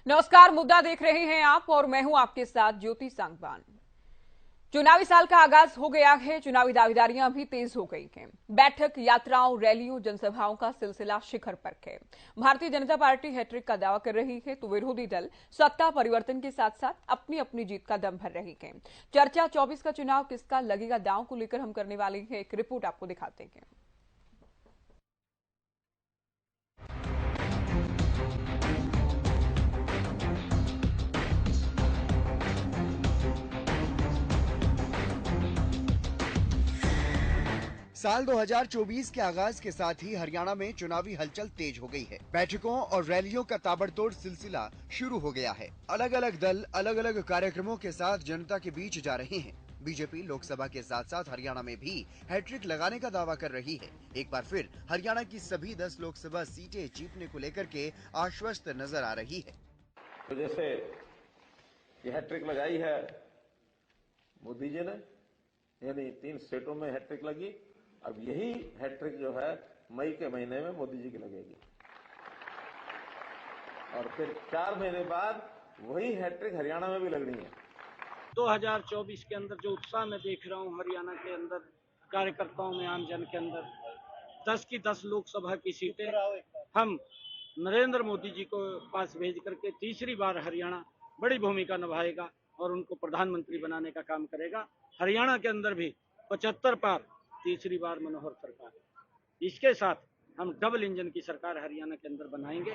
नमस्कार, मुद्दा देख रहे हैं आप और मैं हूं आपके साथ ज्योति सांगवान। चुनावी साल का आगाज हो गया है। चुनावी दावेदारियां भी तेज हो गई हैं। बैठक, यात्राओं, रैलियों, जनसभाओं का सिलसिला शिखर पर है। भारतीय जनता पार्टी हैट्रिक का दावा कर रही है तो विरोधी दल सत्ता परिवर्तन के साथ साथ अपनी अपनी जीत का दम भर रही है। चर्चा 24 का चुनाव किसका लगेगा दांव को लेकर हम करने वाले हैं एक रिपोर्ट आपको दिखाते हैं। साल 2024 के आगाज के साथ ही हरियाणा में चुनावी हलचल तेज हो गई है। बैठकों और रैलियों का ताबड़तोड़ सिलसिला शुरू हो गया है। अलग अलग दल अलग अलग कार्यक्रमों के साथ जनता के बीच जा रहे हैं। बीजेपी लोकसभा के साथ साथ हरियाणा में भी हैट्रिक लगाने का दावा कर रही है। एक बार फिर हरियाणा की सभी 10 लोकसभा सीटें जीतने को लेकर के आश्वस्त नजर आ रही है। तो जैसे ये हैट्रिक लगाई है मोदी जी ने, यानी 3 स्टेटों में हैट्रिक लगी। अब यही हैट्रिक जो है मई के महीने में मोदी जी की लगेगी और फिर 4 महीने बाद वही हैट्रिक हरियाणा में भी लगनी है। 2024 के अंदर जो उत्साह मैं देख रहा हूं हरियाणा के अंदर कार्यकर्ताओं में, आम जन के अंदर 10 की 10 लोकसभा की सीटें हम नरेंद्र मोदी जी को पास भेज करके तीसरी बार हरियाणा बड़ी भूमिका निभाएगा और उनको प्रधानमंत्री बनाने का काम करेगा। हरियाणा के अंदर भी 75 पार तीसरी बार मनोहर सरकार, इसके साथ हम डबल इंजन की सरकार हरियाणा के अंदर बनाएंगे।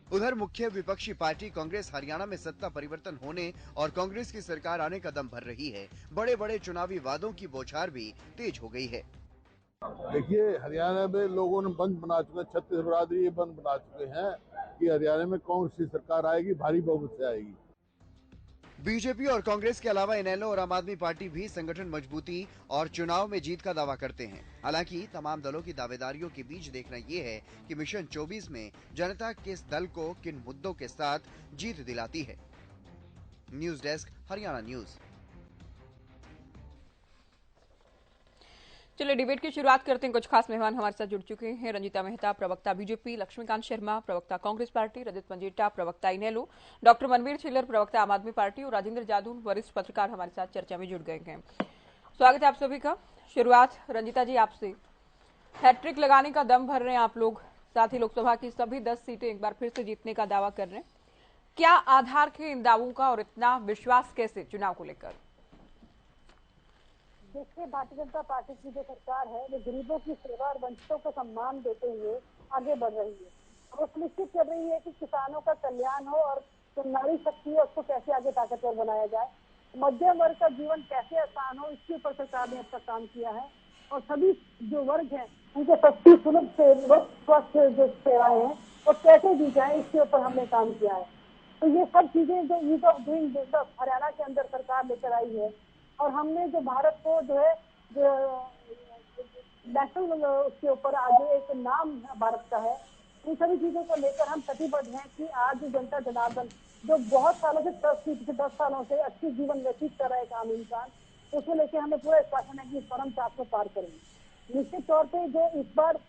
उधर मुख्य विपक्षी पार्टी कांग्रेस हरियाणा में सत्ता परिवर्तन होने और कांग्रेस की सरकार आने का दम भर रही है। बड़े बड़े चुनावी वादों की बौछार भी तेज हो गई है। देखिए, हरियाणा में लोगों ने बंद बना चुके हैं, छत्तीस बरादरी ये बंद बना चुके हैं कि हरियाणा में कांग्रेस की सरकार आएगी, भारी बहुमत से आएगी। बीजेपी और कांग्रेस के अलावा इनेलो और आम आदमी पार्टी भी संगठन मजबूती और चुनाव में जीत का दावा करते हैं। हालांकि तमाम दलों की दावेदारियों के बीच देखना यह है कि मिशन 24 में जनता किस दल को किन मुद्दों के साथ जीत दिलाती है। News desk, Haryana news. चलिए डिबेट की शुरुआत करते हैं। कुछ खास मेहमान हमारे साथ जुड़ चुके हैं। रंजीता मेहता, प्रवक्ता बीजेपी, लक्ष्मीकांत शर्मा, प्रवक्ता कांग्रेस पार्टी, रजत मंजेटा, प्रवक्ता इनेलो, डॉक्टर मनवीर छिल्लर, प्रवक्ता आम आदमी पार्टी और राजेंद्र जादू, वरिष्ठ पत्रकार हमारे साथ चर्चा में जुड़ गए हैं। स्वागत है आप सभी का। शुरुआत रंजीता जी आपसे। हैट्रिक लगाने का दम भर रहे हैं आप लोग, साथ ही लोकसभा की सभी 10 सीटें एक बार फिर से जीतने का दावा कर रहे हैं। क्या आधार के इन दावों का और इतना विश्वास कैसे चुनाव को लेकर? देखिए, भारतीय जनता पार्टी की जो सरकार है वो गरीबों की सेवा और वंचितों को सम्मान देते हुए आगे बढ़ रही है। वो सुनिश्चित कर रही है कि किसानों का कल्याण हो और जो नारी शक्ति है उसको कैसे आगे ताकतवर बनाया जाए, मध्यम वर्ग का जीवन कैसे आसान हो, इसके ऊपर सरकार ने अब तक काम किया है। और सभी जो वर्ग हैं उनको सस्ती, सुलभ स्वस्थ जो सेवाएं हैं वो कैसे दी जाए, इसके ऊपर हमने काम किया है। तो ये सब चीजें जो ease of doing business Haryana के अंदर सरकार लेकर आई है और हमने जो भारत को जो है नेशनल उसके ऊपर आगे एक नाम भारत का है, इन सभी चीजों को लेकर हम प्रतिबद्ध हैं कि आज जनता जनार्दन जो बहुत सालों से 10 सालों से अच्छी जीवन व्यतीत कर रहा है एक आम इंसान, उसको लेकर हमें पूरा आश्वासन है कि इस पर हम 400 पार करेंगे। निश्चित तौर पर जो इस बार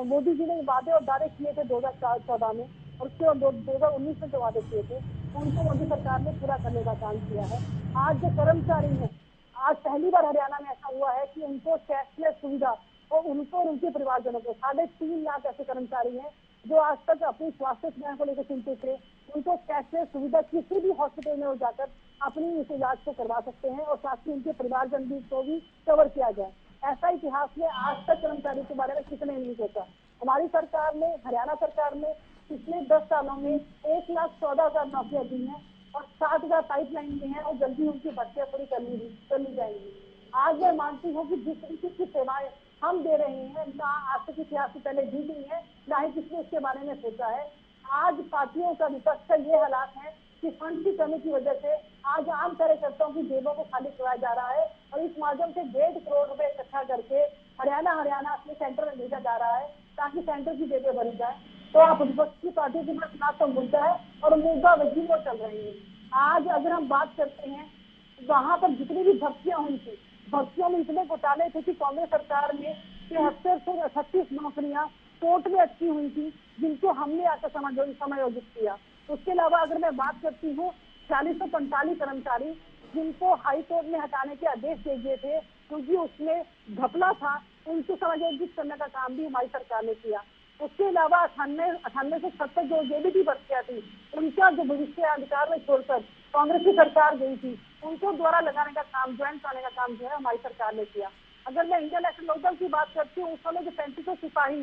मोदी जी ने वादे और दावे किए थे 2014 में और उसके बाद 2019 में जो वादे किए थे उनको मोदी सरकार ने पूरा करने का काम किया है। आज जो कर्मचारी है, आज पहली बार हरियाणा में ऐसा हुआ है कि उनको कैशलेस सुविधा और उनको और उनके परिवारजनों को 3.5 लाख ऐसे कर्मचारी हैं जो आज तक अपनी स्वास्थ्य सेवाओं को लेकर चिंतित थे। उनको कैशलेस सुविधा किसी भी हॉस्पिटल में हो जाकर अपनी इस इलाज को करवा सकते हैं और साथ ही उनके परिवारजन भी को भी कवर किया जाए। ऐसा इतिहास में आज तक कर्मचारी के बारे में किसी ने नहीं सोचा। हमारी सरकार ने, हरियाणा सरकार ने पिछले 10 सालों में 1,14,000 नौकरियां दी हैं और 60,000 पाइपलाइन में है और जल्दी उनकी भर्तियां पूरी कर ली जाएंगी। आज मैं मानती हूँ कि जिस तरीके की सेवाएं हम दे रहे हैं ना आज तक इतिहास से पहले दी गई है, ना ही किसी ने इसके बारे में सोचा है। आज पार्टियों का विपक्ष का ये हालात है कि फंड की कमी की वजह से आज आम कार्यकर्ताओं की जेबों को खाली कराया जा रहा है और इस माध्यम से 1.5 करोड़ रुपए इकट्ठा करके हरियाणा अपने सेंटर में भेजा जा रहा है ताकि सेंटर की जेबें भरी जाए। तो आप विपक्ष की पार्टी के पास ना तो मुद्दा है और मुद्दा वही वो चल रही है। आज अगर हम बात करते हैं वहां पर जितनी भी भर्तियां हुई थी, भर्तियों में इतने घोटाले थे कि कांग्रेस सरकार में 73 से 38 नौकरियां कोर्ट में अटकी हुई थी जिनको हमने आकर समायोजित किया। उसके अलावा अगर मैं बात करती हूँ 4045 कर्मचारी जिनको हाई कोर्ट ने हटाने के आदेश दे दिए थे क्योंकि उसमें घपला था, उनको समायोजित करने का काम भी हमारी सरकार ने किया। उसके अलावा 98 से 70 जो जेबीटी भर्तियां थी, उनका जो भविष्य अधिकार में छोड़कर कांग्रेस की सरकार गई थी, उनको द्वारा लगाने का काम, ज्वाइन कराने का काम जो है हमारी सरकार ने किया। अगर मैं इंडियन नेशनल दल की बात करती हूँ, उस समय जो 3500 सिपाही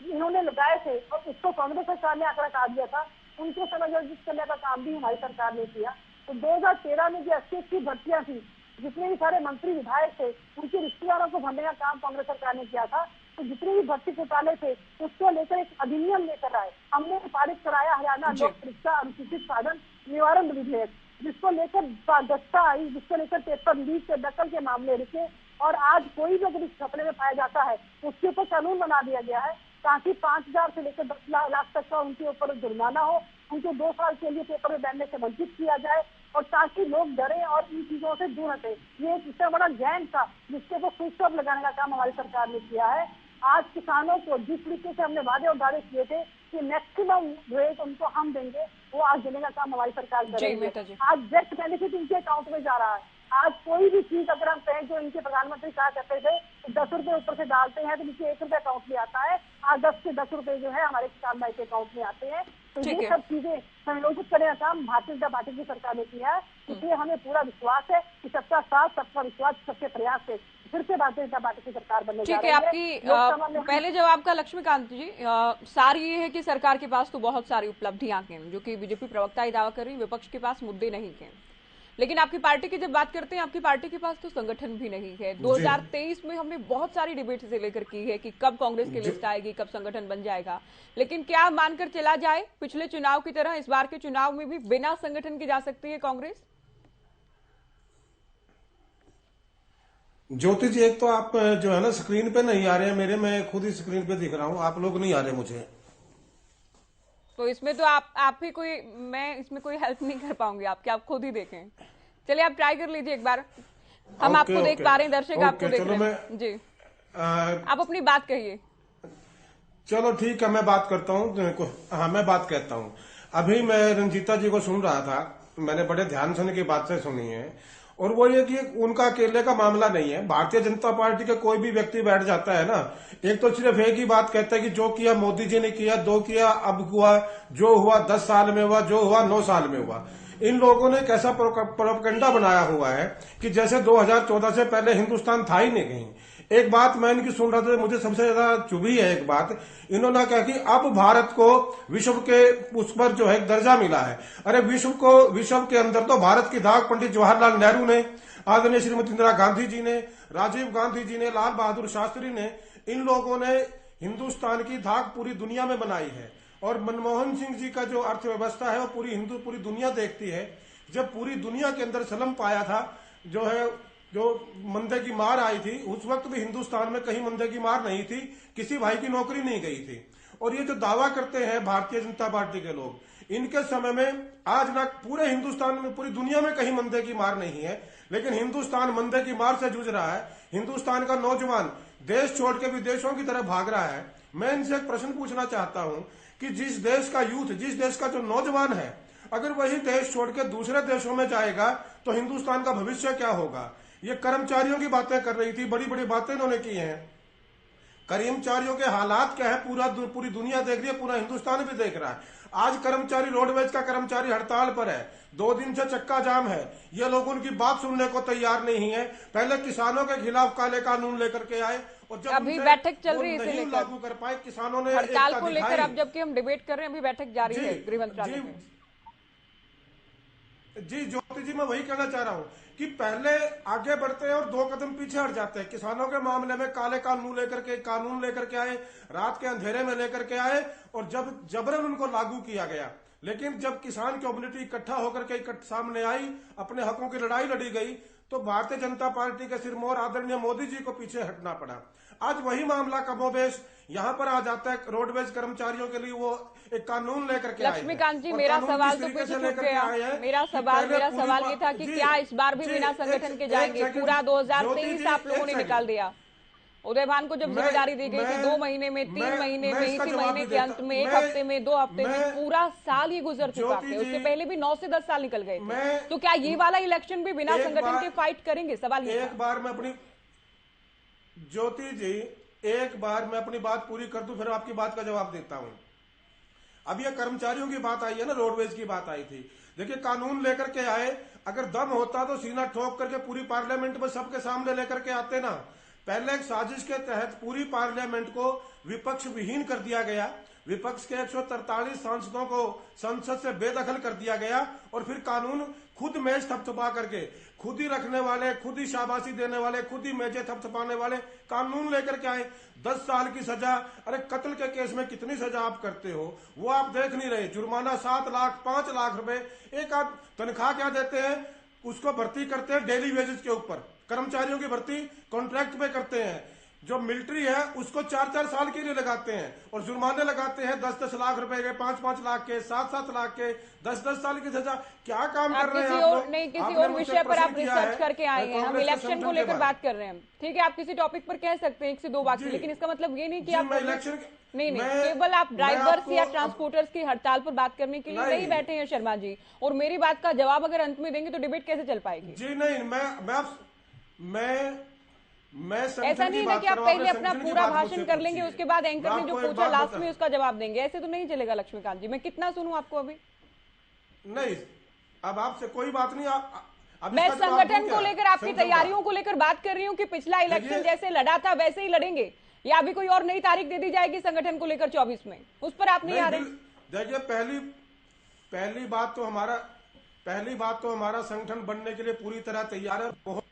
इन्होंने लगाए थे और उसको कांग्रेस सरकार ने आंकड़ा काट दिया था, उनको समायोजित करने का काम भी हमारी सरकार ने किया। तो 2013 में जो 80 भर्तियां थी, जितने भी सारे मंत्री विधायक थे, उनके रिश्तेदारों को भरने का काम कांग्रेस सरकार ने किया था। तो जितने भी भर्ती घोटाले थे उसको लेकर एक अधिनियम लेकर आए, हमने पारित कराया हरियाणा लोक परीक्षा अनुसूचित साधन निवारण विधेयक, जिसको लेकर दस्ता आई, जिसको लेकर पेपर लीक के दखल के मामले रुके और आज कोई भी अगर इस घपले में पाया जाता है उसके ऊपर कानून बना दिया गया है ताकि 5000 से लेकर 10 लाख तक का उनके ऊपर जुर्माना हो, उनको 2 साल के लिए पेपर में बैठने से वंचित किया जाए और ताकि लोग डरे और इन चीजों से दूर हटे। ये एक इससे बड़ा गैंग था जिसके ऊपर फुल स्टॉप लगाने का काम हमारी सरकार ने किया है। आज किसानों को जिस तरीके से हमने वादे और दावे किए थे कि मैक्सिमम रेट उनको हम देंगे, वो आज देने का काम हमारी सरकार कर रही है। आज डायरेक्ट बेनिफिट इनके अकाउंट में जा रहा है। आज कोई भी चीज अगर हम कहें, जो इनके प्रधानमंत्री कहा करते थे 10 रुपए ऊपर से डालते हैं तो नीचे 1 रुपए अकाउंट में आता है, आज 10 से 10 रुपए जो है हमारे किसान भाई के अकाउंट में आते हैं। तो ये सब चीजें संयोजित करने का काम भारतीय जनता पार्टी की सरकार ने किया है। इसलिए हमें पूरा विश्वास है कि सबका साथ, सबका विश्वास, सबके प्रयास से फिर से भारतीय जनता पार्टी की सरकार बनने जा रही है। आपकी पहले जवाब का लक्ष्मीकांत जी, सार ये है कि सरकार के पास तो बहुत सारी उपलब्धियां हैं, जो कि बीजेपी प्रवक्ता ही दावा कर रही, विपक्ष के पास मुद्दे नहीं हैं। लेकिन आपकी पार्टी की जब बात करते हैं, आपकी पार्टी के पास तो संगठन भी नहीं है। 2023 में हमने बहुत सारी डिबेट से लेकर की है कि कब कांग्रेस की लिस्ट आएगी, कब संगठन बन जाएगा, लेकिन क्या मानकर चला जाए पिछले चुनाव की तरह इस बार के चुनाव में भी बिना संगठन के जा सकती है कांग्रेस? ज्योति जी, एक तो आप जो है ना स्क्रीन पे नहीं आ रहे हैं मेरे, मैं खुद ही स्क्रीन पे दिख रहा हूं, आप लोग नहीं आ रहे मुझे। तो इसमें तो आप ही कोई, मैं इसमें कोई हेल्प नहीं कर पाऊंगी आपकी, आप खुद ही देखें। चलिए आप ट्राई कर लीजिए एक बार, हम आपको देख पा रहे हैं, दर्शक आपको देख रहे हैं जी। आप अपनी बात कहिए। चलो ठीक है, मैं बात करता हूँ। हाँ, मैं बात कहता हूँ। अभी मैं रंजीता जी को सुन रहा था, मैंने बड़े ध्यान से उनकी बातें सुनी है, और वो ये कि उनका अकेले का मामला नहीं है। भारतीय जनता पार्टी का कोई भी व्यक्ति बैठ जाता है ना, एक तो सिर्फ एक ही बात कहता है कि जो किया मोदी जी ने किया, 2 किया, अब हुआ, जो हुआ 10 साल में हुआ, जो हुआ 9 साल में हुआ। इन लोगों ने कैसा प्रोपेगेंडा बनाया हुआ है कि जैसे 2014 से पहले हिंदुस्तान था ही नहीं कहीं। एक बात मैं इनकी सुन रहा था, मुझे सबसे ज्यादा चुभी है एक बात, इन्होंने कहा कि अब भारत को विश्व के उस पर जो है दर्जा मिला है। अरे विश्व के अंदर तो भारत की धाक पंडित जवाहरलाल नेहरू ने, आदरणीय श्रीमती इंदिरा गांधी जी ने, राजीव गांधी जी ने, लाल बहादुर शास्त्री ने, इन लोगों ने हिंदुस्तान की धाक पूरी दुनिया में बनाई है। और मनमोहन सिंह जी का जो अर्थव्यवस्था है वो पूरी दुनिया देखती है। जब पूरी दुनिया के अंदर शलम पाया था, जो मंदे की मार आई थी, उस वक्त भी हिंदुस्तान में कहीं मंदे की मार नहीं थी, किसी भाई की नौकरी नहीं गई थी। और ये जो दावा करते हैं भारतीय जनता पार्टी के लोग, इनके समय में आज ना पूरे हिंदुस्तान में, पूरी दुनिया में कहीं मंदे की मार नहीं है, लेकिन हिंदुस्तान मंदे की मार से जूझ रहा है। हिंदुस्तान का नौजवान देश छोड़ के विदेशों की तरफ भाग रहा है। मैं इनसे एक प्रश्न पूछना चाहता हूं कि जिस देश का यूथ, जिस देश का जो नौजवान है, अगर वही देश छोड़ के दूसरे देशों में जाएगा तो हिंदुस्तान का भविष्य क्या होगा? ये कर्मचारियों की बातें कर रही थी, बड़ी बड़ी बातें इन्होंने की हैं। कर्मचारियों के हालात क्या है पूरी दुनिया देख रही है, पूरा हिंदुस्तान भी देख रहा है। आज कर्मचारी, रोडवेज का कर्मचारी हड़ताल पर है, 2 दिन से चक्का जाम है। ये लोग उनकी बात सुनने को तैयार नहीं है। पहले किसानों के खिलाफ काले कानून लेकर के आए, और जब अभी बैठक चल रही है इसे लेकर, लागू कर पाए, किसानों ने हड़ताल को लेकर, अब जबकि हम डिबेट कर रहे हैं, अभी बैठक जारी है गृह मंत्रालय में। जी ज्योति जी, मैं वही कहना चाह रहा हूं कि पहले आगे बढ़ते हैं और 2 कदम पीछे हट जाते हैं। किसानों के मामले में काले कानून लेकर के आए, रात के अंधेरे में लेकर के आए, और जब जबरन उनको लागू किया गया। लेकिन जब किसान कम्युनिटी इकट्ठा होकर के सामने आई, अपने हकों की लड़ाई लड़ी गई, तो भारतीय जनता पार्टी के सिरमौर आदरणीय मोदी जी को पीछे हटना पड़ा। आज वही मामला कमोबेश यहाँ पर आ जाता है। रोडवेज कर्मचारियों के लिए वो एक कानून लेकर के आए। लक्ष्मीकांत जी, मेरा सवाल तो पीछे छूट गया। मेरा सवाल ये था कि क्या इस बार भी बिना संगठन के जाएंगे? पूरा 2023 आप लोगों ने निकाल दिया, उदय भान को जब जिम्मेदारी दी गई थी 2 महीने में, 3 महीने में, इसी महीने के अंत में, 1 हफ्ते में, 2 हफ्ते में, पूरा साल ही गुजर चुका है। उसके पहले भी 9 से 10 साल निकल गए थे। तो क्या ये वाला इलेक्शन भी बिना संगठन के फाइट करेंगे? सवाल ये। एक बार मैं अपनी ज्योति जी, एक बार मैं अपनी बात पूरी कर दूं, फिर आपकी बात का जवाब देता हूं। अब ये कर्मचारियों की बात आई है ना, रोडवेज की बात आई थी। देखिए, कानून लेकर के आए, अगर दम होता तो सीना ठोक करके पूरी पार्लियामेंट में सबके सामने लेकर के आते ना। पहले एक साजिश के तहत पूरी पार्लियामेंट को विपक्ष विहीन कर दिया गया, विपक्ष के 143 सांसदों को संसद से बेदखल कर दिया गया, और फिर कानून खुद मेज थपथपा करके, खुद ही रखने वाले, खुद ही शाबाशी देने वाले, खुद ही मेजें थपथपाने वाले कानून लेकर के आए। 10 साल की सजा, अरे कत्ल के केस में कितनी सजा आप करते हो वो आप देख नहीं रहे। जुर्माना 7 लाख 5 लाख रुपए, एक आप तनख्वाह क्या देते हैं, उसको भर्ती करते हैं डेली वेजेस के ऊपर। कर्मचारियों की भर्ती कॉन्ट्रैक्ट पे करते हैं। जो मिलिट्री है उसको 4-4 साल के लिए लगाते हैं, और जुर्माने लगाते हैं 10-10 लाख रुपए के, 5-5 लाख के, 7-7 लाख के, 10-10 साल की सजा। क्या काम कर रहे हैं आप लोग? नहीं, किसी और विषय पर आप रिसर्च करके आए हैं, हम इलेक्शन को लेकर बात कर रहे हैं। ठीक है, आप किसी टॉपिक पर कह सकते हैं 1 से 2 वाक्य, लेकिन इसका मतलब ये नहीं कि आप इलेक्शन नहीं, केवल आप ड्राइवर्स या ट्रांसपोर्टर्स की हड़ताल पर बात करने के लिए नहीं बैठे हैं शर्मा जी। और मेरी बात का जवाब अगर अंत में देंगे तो डिबेट कैसे चल पाएगी? जी नहीं, मैं ऐसा नहीं है कि आप पहले अपना पूरा भाषण कर लेंगे, उसके बाद एंकर ने जो पूछा लास्ट में उसका जवाब देंगे। ऐसे तो नहीं चलेगा लक्ष्मीकांत जी। मैं कितना सुनूं आपको अभी? नहीं, अब आपसे कोई बात नहीं। मैं संगठन को लेकर, आपकी तैयारियों को लेकर बात कर रही हूँ कि पिछला इलेक्शन जैसे लड़ा था वैसे ही लड़ेंगे, या अभी कोई और नई तारीख दे दी जाएगी संगठन को लेकर 24 में, उस पर आप नहीं आ रहे? देखिए, पहली बात तो हमारा संगठन बनने के लिए पूरी तरह तैयार है। बहुत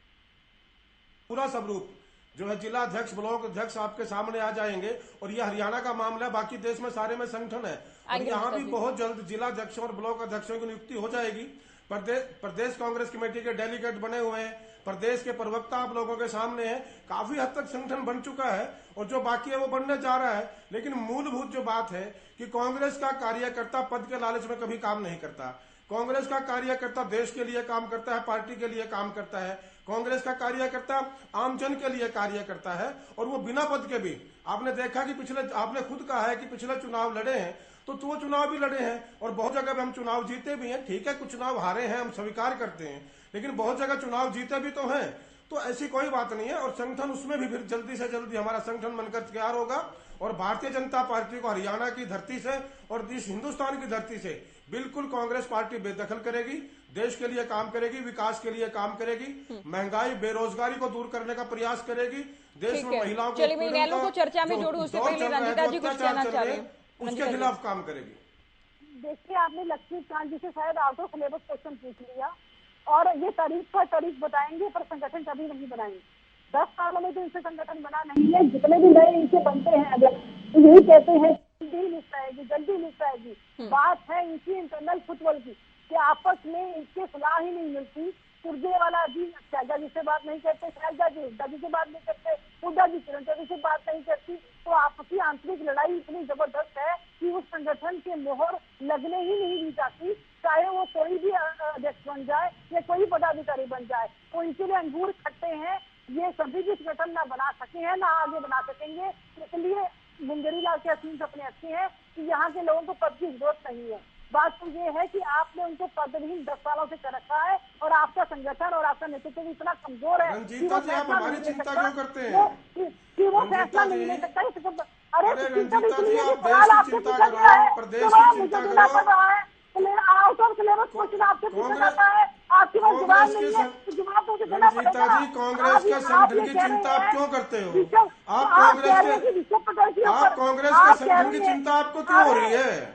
पूरा स्वरूप जो है जिला अध्यक्ष, ब्लॉक अध्यक्ष आपके सामने आ जाएंगे, और ये हरियाणा का मामला है, बाकी देश में सारे में संगठन है। और यहाँ भी बहुत जल्द जिला अध्यक्षों और ब्लॉक अध्यक्षों की नियुक्ति हो जाएगी। प्रदेश कांग्रेस कमेटी के डेलीगेट बने हुए हैं, प्रदेश के प्रवक्ता आप लोगों के सामने हैं। काफी हद तक संगठन बन चुका है, और जो बाकी है वो बनने जा रहा है। लेकिन मूलभूत जो बात है कि कांग्रेस का कार्यकर्ता पद के लालच में कभी काम नहीं करता। कांग्रेस का कार्यकर्ता देश के लिए काम करता है, पार्टी के लिए काम करता है। कांग्रेस का कार्यकर्ता आमजन के लिए कार्य करता है, और वो बिना पद के भी। आपने देखा कि आपने खुद कहा है कि पिछले चुनाव लड़े हैं, तो वो चुनाव भी लड़े हैं, और बहुत जगह पे हम चुनाव जीते भी हैं। ठीक है, कुछ चुनाव हारे हैं, हम स्वीकार करते हैं, लेकिन बहुत जगह चुनाव जीते भी तो हैं। तो ऐसी कोई बात नहीं है, और संगठन उसमें भी फिर जल्दी से जल्दी हमारा संगठन बनकर तैयार होगा, और भारतीय जनता पार्टी को हरियाणा की धरती से और इस हिंदुस्तान की धरती से बिल्कुल कांग्रेस पार्टी बेदखल करेगी, देश के लिए काम करेगी, विकास के लिए काम करेगी, महंगाई बेरोजगारी को दूर करने का प्रयास करेगी, देश में महिलाओं को, चलिए मैं इनेलो को चर्चा में जोड़ूं, उससे पहले रंजीता जी कुछ कहना चाह रहे हैं, उसके खिलाफ काम करेगी। देखिए, आपने लक्ष्मीकांत जी से शायद आउट ऑफ सिलेबस क्वेश्चन पूछ लिया, और ये तारीख पर तारीख बताएंगे, पर संगठन कभी नहीं बनाएंगे। 10 सालों में तो इनसे संगठन बना नहीं है। जितने भी नए इनसे बनते हैं अगर, तो यही कहते हैं जल्दी लिस्ट आएगी, जल्दी लिस्ट आएगी। बात है इनकी इंटरनल फुटबॉल की, कि आपस में इनकी सलाह ही नहीं मिलती। सुरजेवाला जी शैलजा जी से बात नहीं करते, शैलजा जी हुड्डा जी से बात नहीं करते, हुड्डा जी किरण चौधरी से बात नहीं करती। तो आपसी आंतरिक लड़ाई इतनी जबरदस्त है कि उस संगठन के मोहर लगने ही नहीं दी जाती, चाहे वो कोई भी अध्यक्ष बन जाए या कोई पदाधिकारी बन जाए। तो इनके लिए अंगूर खट्टे हैं, ये सभी भी संगठन ना बना सके हैं, ना आगे बना सकेंगे। इसलिए मुंगेरी लाल के असीम सपने अच्छे हैं कि यहाँ के लोगों को पद की जरूरत नहीं है। बात तो ये है कि आपने उनको पदहीन 10 सालों से कर रखा है, और आपका संगठन और आपका नेतृत्व भी इतना कमजोर है कि वो फैसला नहीं ले सकता, कि वो फैसला नहीं ले सकता। अरे चिंता भी इसलिए कि सवाल आपसे पूछा गया है, जवाब मुझे देना पड़ रहा है। आउट ऑफ सिलेबस क्वेश्चन आपसे पूछा जाता है, आपके पास जवाब नहीं है, तो जवाब मुझे देना पड़ेगा। कांग्रेस के संगठन की चिंता आप क्यों करते हो? आप कांग्रेस के संगठन की चिंता आपको क्यों हो रही है?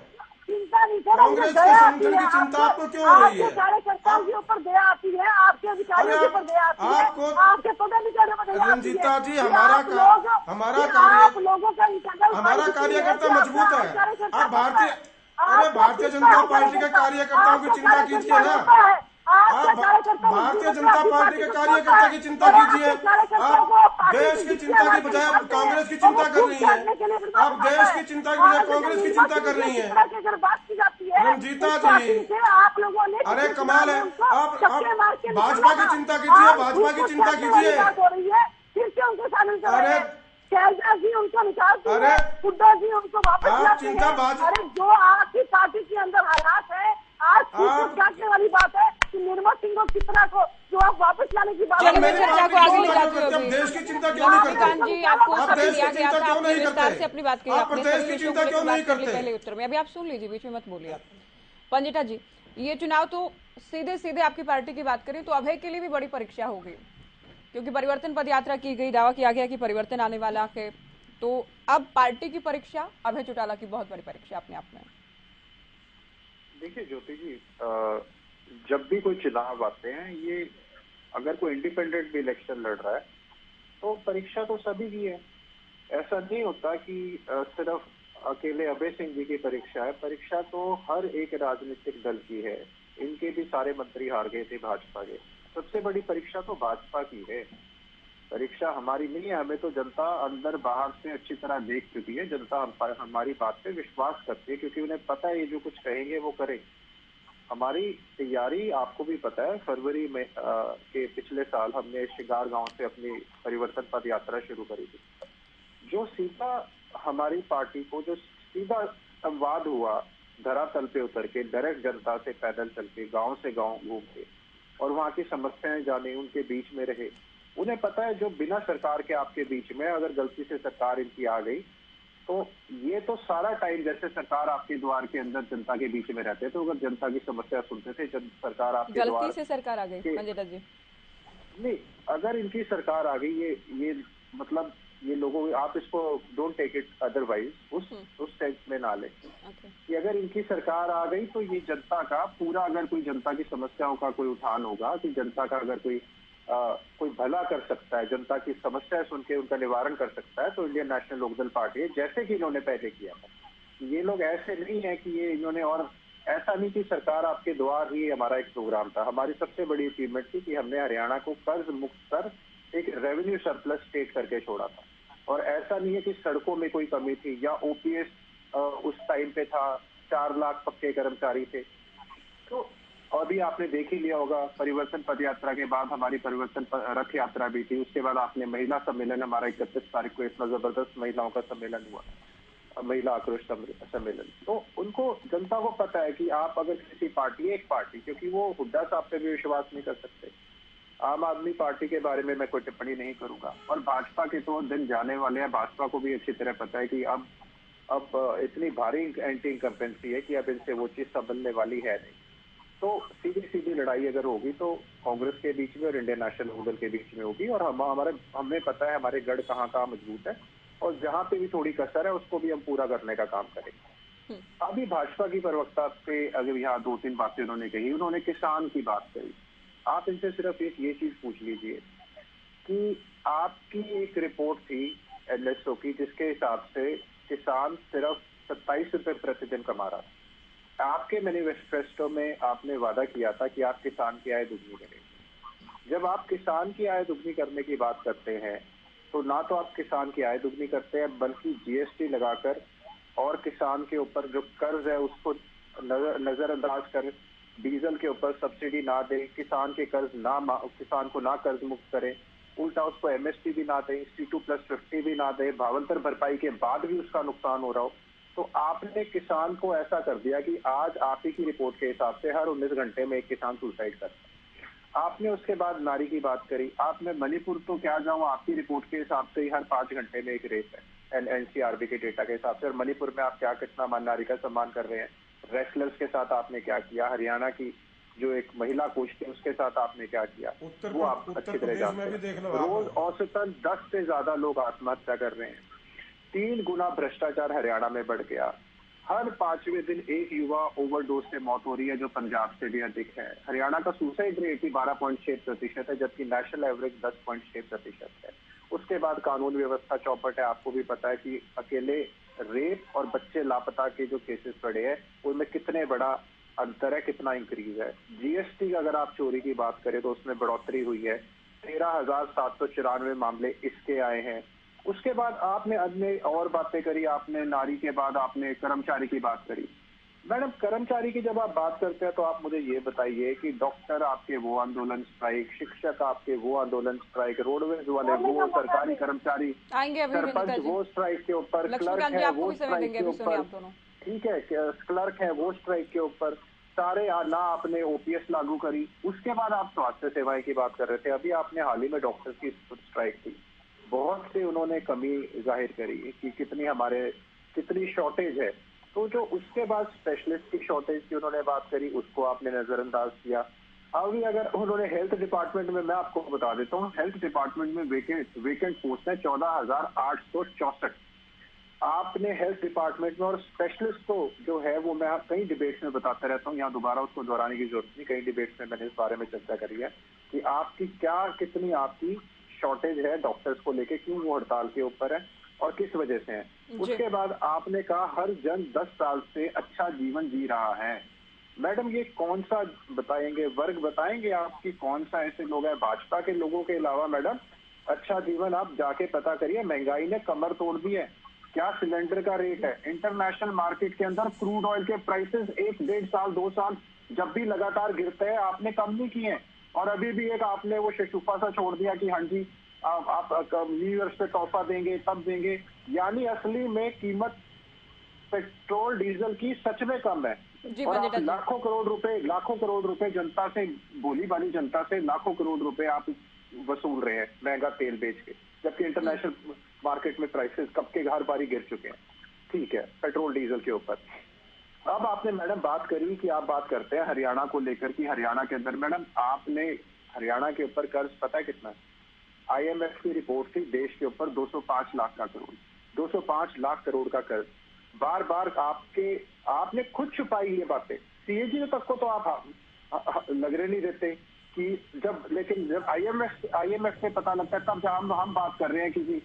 चिंता नहीं सर, कांग्रेस के संगठन की चिंता आपको क्यों हो रही है? आपके कार्यकर्ताओं के ऊपर दया आती है, आपके अधिकारियों के ऊपर दया आती है, आपके पदाधिकारियों पर दया आती है। रंजीता जी, हमारा कार्यकर्ता मजबूत है। आप भारतीय जनता पार्टी के कार्यकर्ताओं की चिंता कीजिए ना। आप भारतीय जनता पार्टी के कार्यकर्ता की चिंता कीजिए। आप देश की चिंता की बजाय कांग्रेस की चिंता कर रही है। आप देश की चिंता की बजाय कांग्रेस की चिंता कर रही है। रंजीता जी, अरे कमाल है। आप भाजपा की चिंता कीजिए, भाजपा की चिंता कीजिए। शैलजा जी उनको निकालती अरे, है, हुड्डा जी उनको वापस आप लाते हैं। चिंताबाज- अरे जो आपकी पार्टी के अंदर हालात है, आज आप- काटने वाली बात है कि निर्मल सिंह और चित्रा को जो आप वापस लाने की बात चलिए, कर मैं रहे हैं, चर्चा को आगे ले चिंता जाती क्यों हूँ करते? अभी। आप देश की चिंता क्यों नहीं लक्ष्मीकांत करते? जी, आपको आप समय देश दिया की गया चिंता था, क्यों आपने नहीं विस्तार करते? से अपनी बात कही, आप आपने प्रदेश सभी की विषयों चिंता को लेकर क्यों बात नहीं कर ली करते? पहले उत्तर में। अभी आप सुन लीजिए, बीच में मत बोलिए आप। पंजिटा जी, ये चुनाव तो सीधे सीधे आपकी पार्टी की बात करें तो अभय के लिए भी बड़ी परीक्षा होगी, क्योंकि परिवर्तन पद यात्रा की गई, दावा किया गया कि परिवर्तन आने वाला है। तो अब पार्टी की परीक्षा अभय चौटाला की बहुत बड़ी परीक्षा अपने आप में। देखिए ज्योति जी, जब भी कोई चुनाव आते हैं, ये अगर कोई इंडिपेंडेंट भी इलेक्शन लड़ रहा है तो परीक्षा तो सभी की है। ऐसा नहीं होता कि सिर्फ अकेले अभय सिंह जी की परीक्षा है। परीक्षा तो हर एक राजनीतिक दल की है। इनके भी सारे मंत्री हार गए थे भाजपा के। सबसे बड़ी परीक्षा तो भाजपा की है। परीक्षा हमारी नहीं है। हमें तो जनता अंदर बाहर से अच्छी तरह देख चुकी है। जनता हमारी बात पे विश्वास करती है, क्योंकि उन्हें पता है ये जो कुछ कहेंगे वो करें। हमारी तैयारी आपको भी पता है, फरवरी में के पिछले साल हमने शिगार गांव से अपनी परिवर्तन पद यात्रा शुरू करी थी। जो सीधा हमारी पार्टी को जो सीधा संवाद हुआ धरातल पे उतर के, डायरेक्ट जनता से पैदल चल के, गांव से गांव घूम के और वहां की समस्याएं जाने, उनके बीच में रहे। उन्हें पता है जो बिना सरकार के आपके बीच में अगर गलती से सरकार इनकी आ गई तो ये तो सारा टाइम जैसे सरकार आपके द्वार के अंदर जनता के बीच में रहते, तो अगर जनता की समस्या सुनते थे, जब सरकार आपके द्वार गलती से सरकार आ गई पंजिटा जी? नहीं, अगर इनकी सरकार आ गई, ये मतलब ये लोगों, आप इसको डोंट टेक इट अदरवाइज, उस सेंस में ना ले कि अगर इनकी सरकार आ गई तो ये जनता का पूरा, अगर कोई जनता की समस्याओं का कोई उठान होगा, कि जनता का अगर कोई भला कर सकता है, जनता की समस्या सुन के उनका निवारण कर सकता है, तो इंडियन नेशनल लोकदल पार्टी है, जैसे कि इन्होंने पहले किया था। ये लोग ऐसे नहीं है कि ये इन्होंने, और ऐसा नहीं कि सरकार आपके द्वार ही हमारा एक प्रोग्राम था। हमारी सबसे बड़ी अचीवमेंट थी कि हमने हरियाणा को कर्ज मुक्त कर एक रेवेन्यू सरप्लस स्टेट करके छोड़ा था। और ऐसा नहीं है कि सड़कों में कोई कमी थी या ओपीएस उस टाइम पे था, 4 लाख पक्के कर्मचारी थे। तो अभी आपने देख ही लिया होगा, परिवर्तन पद यात्रा के बाद हमारी परिवर्तन रथ यात्रा भी थी। उसके बाद आपने महिला सम्मेलन, हमारा 31 तारीख को इतना जबरदस्त महिलाओं का सम्मेलन हुआ, महिला आक्रोश सम्मेलन। तो उनको, जनता को पता है कि आप अगर किसी पार्टी, एक पार्टी, क्योंकि वो हुड्डा साहब पे भी विश्वास नहीं कर सकते। आम आदमी पार्टी के बारे में मैं कोई टिप्पणी नहीं करूंगा, और भाजपा के तो दिन जाने वाले हैं। भाजपा को भी अच्छी तरह पता है कि अब इतनी भारी एंटी इनकम्पेंसी है कि अब इनसे वो चीज संभलने वाली है नहीं। तो सीधी सीधी लड़ाई अगर होगी तो कांग्रेस के बीच में और इंडियन नेशनल लोकदल के बीच में होगी। और हमें पता है हमारे गढ़ कहाँ कहाँ मजबूत है, और जहाँ पे भी थोड़ी कसर है उसको भी हम पूरा करने का काम करेंगे। अभी भाजपा की प्रवक्ता पे अगर यहाँ 2-3 बातें उन्होंने कही, उन्होंने किसान की बात करी। आप इनसे सिर्फ एक ये चीज पूछ लीजिए कि आपकी एक रिपोर्ट थी एनएसओ की, जिसके हिसाब से किसान सिर्फ 27 रुपए प्रतिदिन कमा रहा था। आपके मैनिफेस्टो में आपने वादा किया था कि आप किसान की आय दुगनी करेंगे। जब आप किसान की आय दुगनी करने की बात करते हैं तो ना तो आप किसान की आय दुगनी करते हैं, बल्कि जीएसटी लगाकर और किसान के ऊपर जो कर्ज है उसको नजरअंदाज कर डीजल के ऊपर सब्सिडी ना दें, किसान के कर्ज किसान को ना कर्ज मुक्त करें, उल्टा उसको एमएसपी भी ना दें, C2+50 भी ना दें, भावांतर भरपाई के बाद भी उसका नुकसान हो रहा हो। तो आपने किसान को ऐसा कर दिया कि आज आप ही की रिपोर्ट के हिसाब से हर 19 घंटे में एक किसान सुसाइड करता है। आपने उसके बाद नारी की बात करी। आपने मणिपुर तो क्या जाऊं, आपकी रिपोर्ट के हिसाब से ही हर 5 घंटे में एक रेप है एनसीआरबी के डेटा के हिसाब से। और मणिपुर में आप क्या कितना नारी का सम्मान कर रहे हैं। रेसलर्स के साथ आपने क्या किया, हरियाणा की जो एक महिला कोच थी उसके साथ आपने क्या किया, वो आप अच्छी तरह जानते हैं। रोज औसतन 10 से ज्यादा लोग आत्महत्या कर रहे हैं। 3 गुना भ्रष्टाचार हरियाणा में बढ़ गया। हर 5वें दिन एक युवा ओवरडोज से मौत हो रही है, जो पंजाब से भी अधिक है। हरियाणा का सुसाइड रेट ही 12.6% है, जबकि नेशनल एवरेज 10.6% है। उसके बाद कानून व्यवस्था चौपट है। आपको भी पता है कि अकेले रेप और बच्चे लापता के जो केसेस पड़े हैं उनमें कितने बड़ा अंतर है, कितना इंक्रीज है। जीएसटी अगर आप चोरी की बात करें तो उसमें बढ़ोतरी हुई है। 13,794 मामले इसके आए हैं। उसके बाद आपने अन्य और बातें करी। आपने नारी के बाद आपने कर्मचारी की बात करी। मैडम कर्मचारी की जब आप बात करते हैं तो आप मुझे ये बताइए कि डॉक्टर आपके वो आंदोलन स्ट्राइक, शिक्षक आपके वो आंदोलन स्ट्राइक, रोडवेज वाले वो, सरकारी कर्मचारी, आएंगे अभी रंजीता सरपंच जी। वो स्ट्राइक के ऊपर, क्लर्क लक्ष्मीकांत जी है आपको वो भी समय स्ट्राइक देंगे, के अभी सुनिए ऊपर, आप दोनों। ठीक है, क्लर्क है वो स्ट्राइक के ऊपर, सारे ना आपने ओपीएस लागू करी। उसके बाद आप स्वास्थ्य सेवाएं की बात कर रहे थे, अभी आपने हाल ही में डॉक्टर्स की स्ट्राइक थी, बहुत से उन्होंने कमी जाहिर करी कि कितनी शॉर्टेज है। तो जो उसके बाद स्पेशलिस्ट की शॉर्टेज की उन्होंने बात करी, उसको आपने नजरअंदाज किया। अभी अगर उन्होंने हेल्थ डिपार्टमेंट में, मैं आपको बता देता हूँ, हेल्थ डिपार्टमेंट में वेकेंट पोस्ट है 14,864। आपने हेल्थ डिपार्टमेंट में, और स्पेशलिस्ट को जो है वो मैं कई डिबेट्स में बताता रहता हूँ, यहाँ दोबारा उसको दोहराने की जरूरत नहीं, कई डिबेट्स में मैंने इस बारे में चर्चा करी है कि आपकी कितनी आपकी शॉर्टेज है डॉक्टर्स को लेके, क्यों वो हड़ताल के ऊपर है और किस वजह से है। उसके बाद आपने कहा हर जन 10 साल से अच्छा जीवन जी रहा है। मैडम ये कौन सा बताएंगे, वर्ग बताएंगे आपकी, कौन सा ऐसे लोग हैं भाजपा के लोगों के अलावा? मैडम अच्छा जीवन आप जाके पता करिए, महंगाई ने कमर तोड़ दी है। क्या सिलेंडर का रेट है इंटरनेशनल मार्केट के अंदर, क्रूड ऑयल के प्राइसेस 1-1.5 साल 2 साल जब भी लगातार गिरते हैं, आपने कम नहीं किए। और अभी भी एक आपने वो शशुफा सा छोड़ दिया कि हाँ जी आप न्यू ईयर पे तोहफा देंगे, तब देंगे। यानी असली में कीमत पेट्रोल डीजल की सच में कम है, और आप लाखों करोड़ रुपए जनता से, भोली भाली जनता से लाखों करोड़ रुपए आप वसूल रहे हैं महंगा तेल बेच के, जबकि इंटरनेशनल मार्केट में प्राइसेस कब के हर बारी गिर चुके हैं। ठीक है, पेट्रोल डीजल के ऊपर। अब आपने मैडम बात करी कि आप बात करते हैं हरियाणा को लेकर कि हरियाणा के अंदर, मैडम आपने हरियाणा के ऊपर कर्ज पता है कितना है? IMF की रिपोर्ट थी देश के ऊपर 205 लाख का करोड़, 205 लाख करोड़ का कर्ज। बार बार आपने खुद छुपाई ये बातें, CAG तक को तो आप लगने नहीं देते कि लेकिन जब IMF से पता लगता है तब जब हम बात कर रहे हैं कि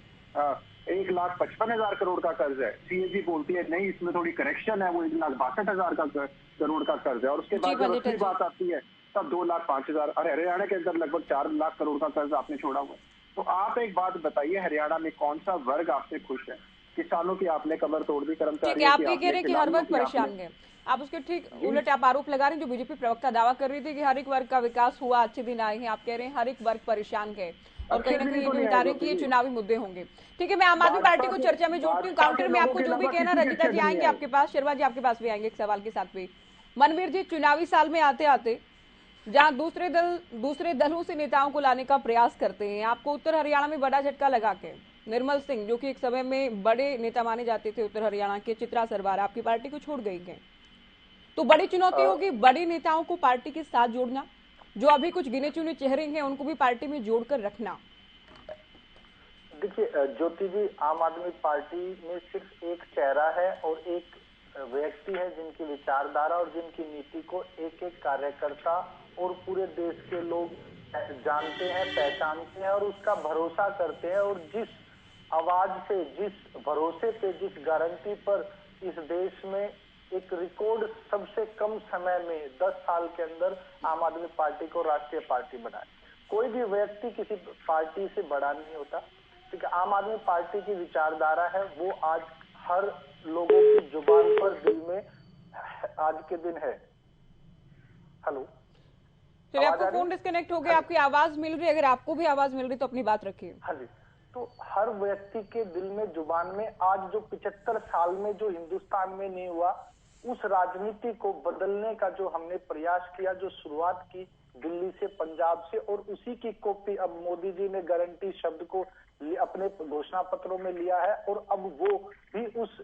1,55,000 करोड़ का कर्ज है, CAG बोलती है नहीं इसमें थोड़ी करेक्शन है, वो 1,62,000 करोड़ का कर्ज है। और उसके बाद जब असली बात आती है तब 2,05,000। अरे हरियाणा के अंदर लगभग 4 लाख करोड़ का कर्ज आपने छोड़ा हुआ। तो आप एक बात बताइए, हरियाणा में कौन सा वर्ग आपसे खुश है? किसानों की आपने कमर तोड़ दी, कर्मचारियों आप ये कह रहे हैं कि हर वर्ग परेशान है, आप उसके ठीक उलट आप आरोप लगा रहे हैं। जो बीजेपी प्रवक्ता दावा कर रही थी कि हर एक वर्ग का विकास हुआ, अच्छे दिन आए हैं, आप कह रहे हैं हर एक वर्ग परेशान है, और कहीं ना कहीं ये भी बता रहे हैं कि ये चुनावी मुद्दे होंगे। ठीक है, मैं आम आदमी पार्टी को चर्चा में जोड़ती हूँ। काउंटर में आपको जो भी कहना, रंजीता जी आएंगे आपके पास, शर्मा जी आपके पास भी आएंगे एक सवाल के साथ भी। मनवीर जी, चुनावी साल में आते आते जहां दूसरे दलों से नेताओं को लाने का प्रयास करते हैं, आपको उत्तर हरियाणा में बड़ा झटका लगा के निर्मल सिंह, जो कि एक समय में बड़े नेता माने जाते थे उत्तर हरियाणा के, चित्रा सरवार आपकी पार्टी को छोड़ गई हैं। तो बड़ी चुनौती होगी बड़े नेताओं को पार्टी के साथ जोड़ना, जो अभी कुछ गिने चुने चेहरे हैं उनको भी पार्टी में जोड़कर रखना। देखिए ज्योति जी, आम आदमी पार्टी में सिर्फ एक चेहरा है और एक व्यक्ति है जिनकी विचारधारा और जिनकी नीति को एक एक कार्यकर्ता और पूरे देश के लोग जानते हैं, पहचानते हैं और उसका भरोसा करते हैं। और जिस आवाज से, जिस भरोसे पे, जिस गारंटी पर इस देश में एक रिकॉर्ड सबसे कम समय में 10 साल के अंदर आम आदमी पार्टी को राष्ट्रीय पार्टी बनाए। कोई भी व्यक्ति किसी पार्टी से बड़ा नहीं होता। ठीक है, आम आदमी पार्टी की विचारधारा है वो आज हर लोगों की जुबान पर, दिल में आज के दिन है। हेलो, चलिए आपको फोन डिस्कनेक्ट हो गया, आपकी आवाज मिल रही है, अगर आपको भी आवाज मिल रही तो अपनी बात रखिए। हाँ जी, तो हर व्यक्ति के दिल में, जुबान में आज जो 75 साल में जो हिंदुस्तान में नहीं हुआ, उस राजनीति को बदलने का जो हमने प्रयास किया, जो शुरुआत की दिल्ली से, पंजाब से, और उसी की कॉपी अब मोदी जी ने गारंटी शब्द को अपने घोषणा पत्रों में लिया है और अब वो भी उस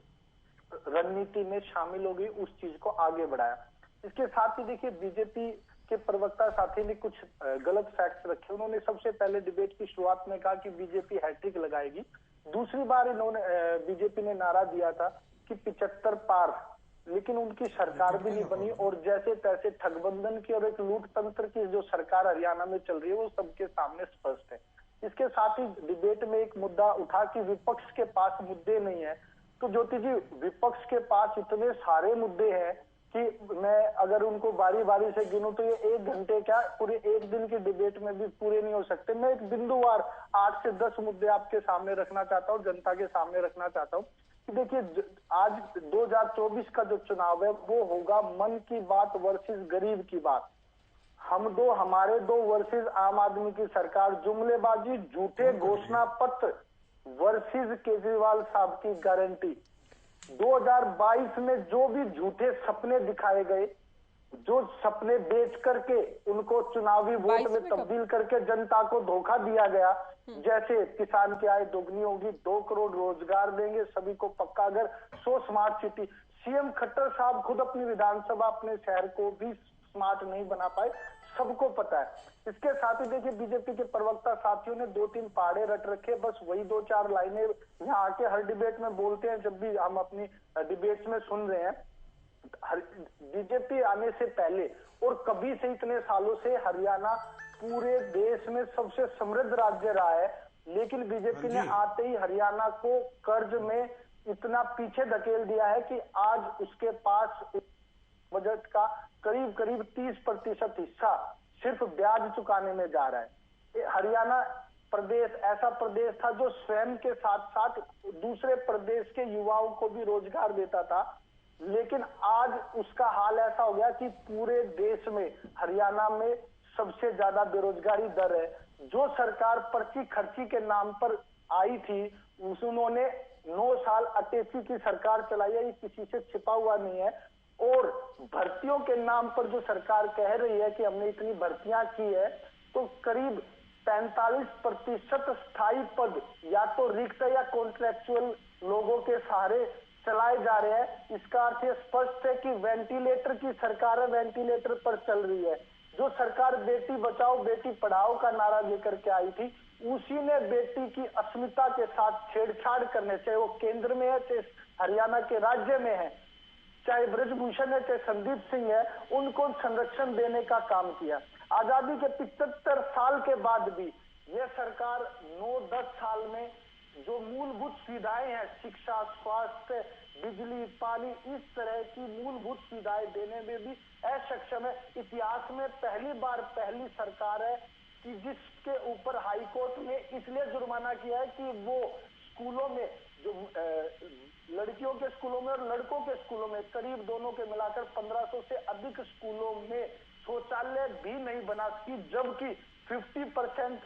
रणनीति में शामिल हो गई, उस चीज को आगे बढ़ाया। इसके साथ ही देखिए, बीजेपी के प्रवक्ता साथी ने कुछ गलत फैक्ट्स रखे। उन्होंने सबसे पहले डिबेट की शुरुआत में कहा कि बीजेपी हैट्रिक लगाएगी। दूसरी बार इन्होंने बीजेपी ने नारा दिया था कि 75 पार, लेकिन उनकी सरकार भी नहीं बनी और जैसे तैसे ठगबंधन की और एक लूट तंत्र की जो सरकार हरियाणा में चल रही है वो सबके सामने स्पष्ट है। इसके साथ ही डिबेट में एक मुद्दा उठा कि विपक्ष के पास मुद्दे नहीं है। तो ज्योति जी, विपक्ष के पास इतने सारे मुद्दे हैं कि मैं अगर उनको बारी बारी से गिनूं तो ये 1 घंटे क्या, पूरे 1 दिन की डिबेट में भी पूरे नहीं हो सकते। मैं एक बिंदुवार 8 से 10 मुद्दे आपके सामने रखना चाहता हूँ, जनता के सामने रखना चाहता हूँ। कि देखिए आज 2024 का जो चुनाव है वो होगा मन की बात वर्सेस गरीब की बात। हमारे दो वर्सेस आम आदमी की सरकार, जुमलेबाजी, झूठे घोषणा पत्र वर्सेस केजरीवाल साहब की गारंटी। 2022 में जो भी झूठे सपने दिखाए गए, जो सपने बेच करके उनको चुनावी वोट में तब्दील करके जनता को धोखा दिया गया, जैसे किसान की आय दोगुनी होगी, 2 करोड़ रोजगार देंगे, सभी को पक्का घर, 100 स्मार्ट सिटी। सीएम खट्टर साहब खुद अपनी विधानसभा, अपने शहर को भी स्मार्ट नहीं बना पाए, सबको पता है। इसके साथ ही देखिए बीजेपी के प्रवक्ता साथियों ने 2-3 पहाड़े रट रखे, बस वही 2-4 लाइनें यहाँ आके हर डिबेट में बोलते हैं। जब भी हम अपनी डिबेट्स में सुन रहे हैं, बीजेपी आने से पहले और कभी से इतने सालों से हरियाणा पूरे देश में सबसे समृद्ध राज्य रहा है, लेकिन बीजेपी ने आते ही हरियाणा को कर्ज में इतना पीछे धकेल दिया है कि आज उसके पास बजट का करीब करीब 30% हिस्सा सिर्फ ब्याज चुकाने में जा रहा है। हरियाणा प्रदेश ऐसा प्रदेश था जो स्वयं के साथ साथ दूसरे प्रदेश के युवाओं को भी रोजगार देता था, लेकिन आज उसका हाल ऐसा हो गया कि पूरे देश में हरियाणा में सबसे ज्यादा बेरोजगारी दर है। जो सरकार पर्ची खर्ची के नाम पर आई थी, उन्होंने 9 साल अटेची की सरकार चलाई है, ये किसी से छिपा हुआ नहीं है। और भर्तियों के नाम पर जो सरकार कह रही है कि हमने इतनी भर्तियां की है, तो करीब 45% स्थायी पद या तो रिक्त या कॉन्ट्रेक्चुअल लोगों के सहारे चलाए जा रहे हैं। इसका अर्थ यह स्पष्ट है कि वेंटिलेटर की सरकार है, वेंटिलेटर पर चल रही है। जो सरकार बेटी बचाओ बेटी पढ़ाओ का नारा लेकर के आई थी, उसी ने बेटी की अस्मिता के साथ छेड़छाड़ करने, चाहे वो केंद्र में है, चाहे हरियाणा के राज्य में है, चाहे ब्रजभूषण है, चाहे संदीप सिंह है, उनको संरक्षण देने का काम किया। आजादी के 75 साल के बाद भी यह सरकार 9-10 साल में जो मूलभूत सुविधाएं हैं, शिक्षा, स्वास्थ्य, बिजली, पानी, इस तरह की मूलभूत सुविधाएं देने में भी असक्षम है। इतिहास में पहली सरकार है कि जिसके ऊपर हाईकोर्ट ने इसलिए जुर्माना किया है कि वो स्कूलों में, जो लड़कियों के स्कूलों में और लड़कों के स्कूलों में, करीब दोनों के मिलाकर 1500 से अधिक स्कूलों में शौचालय भी नहीं बना सकी, जबकि 50%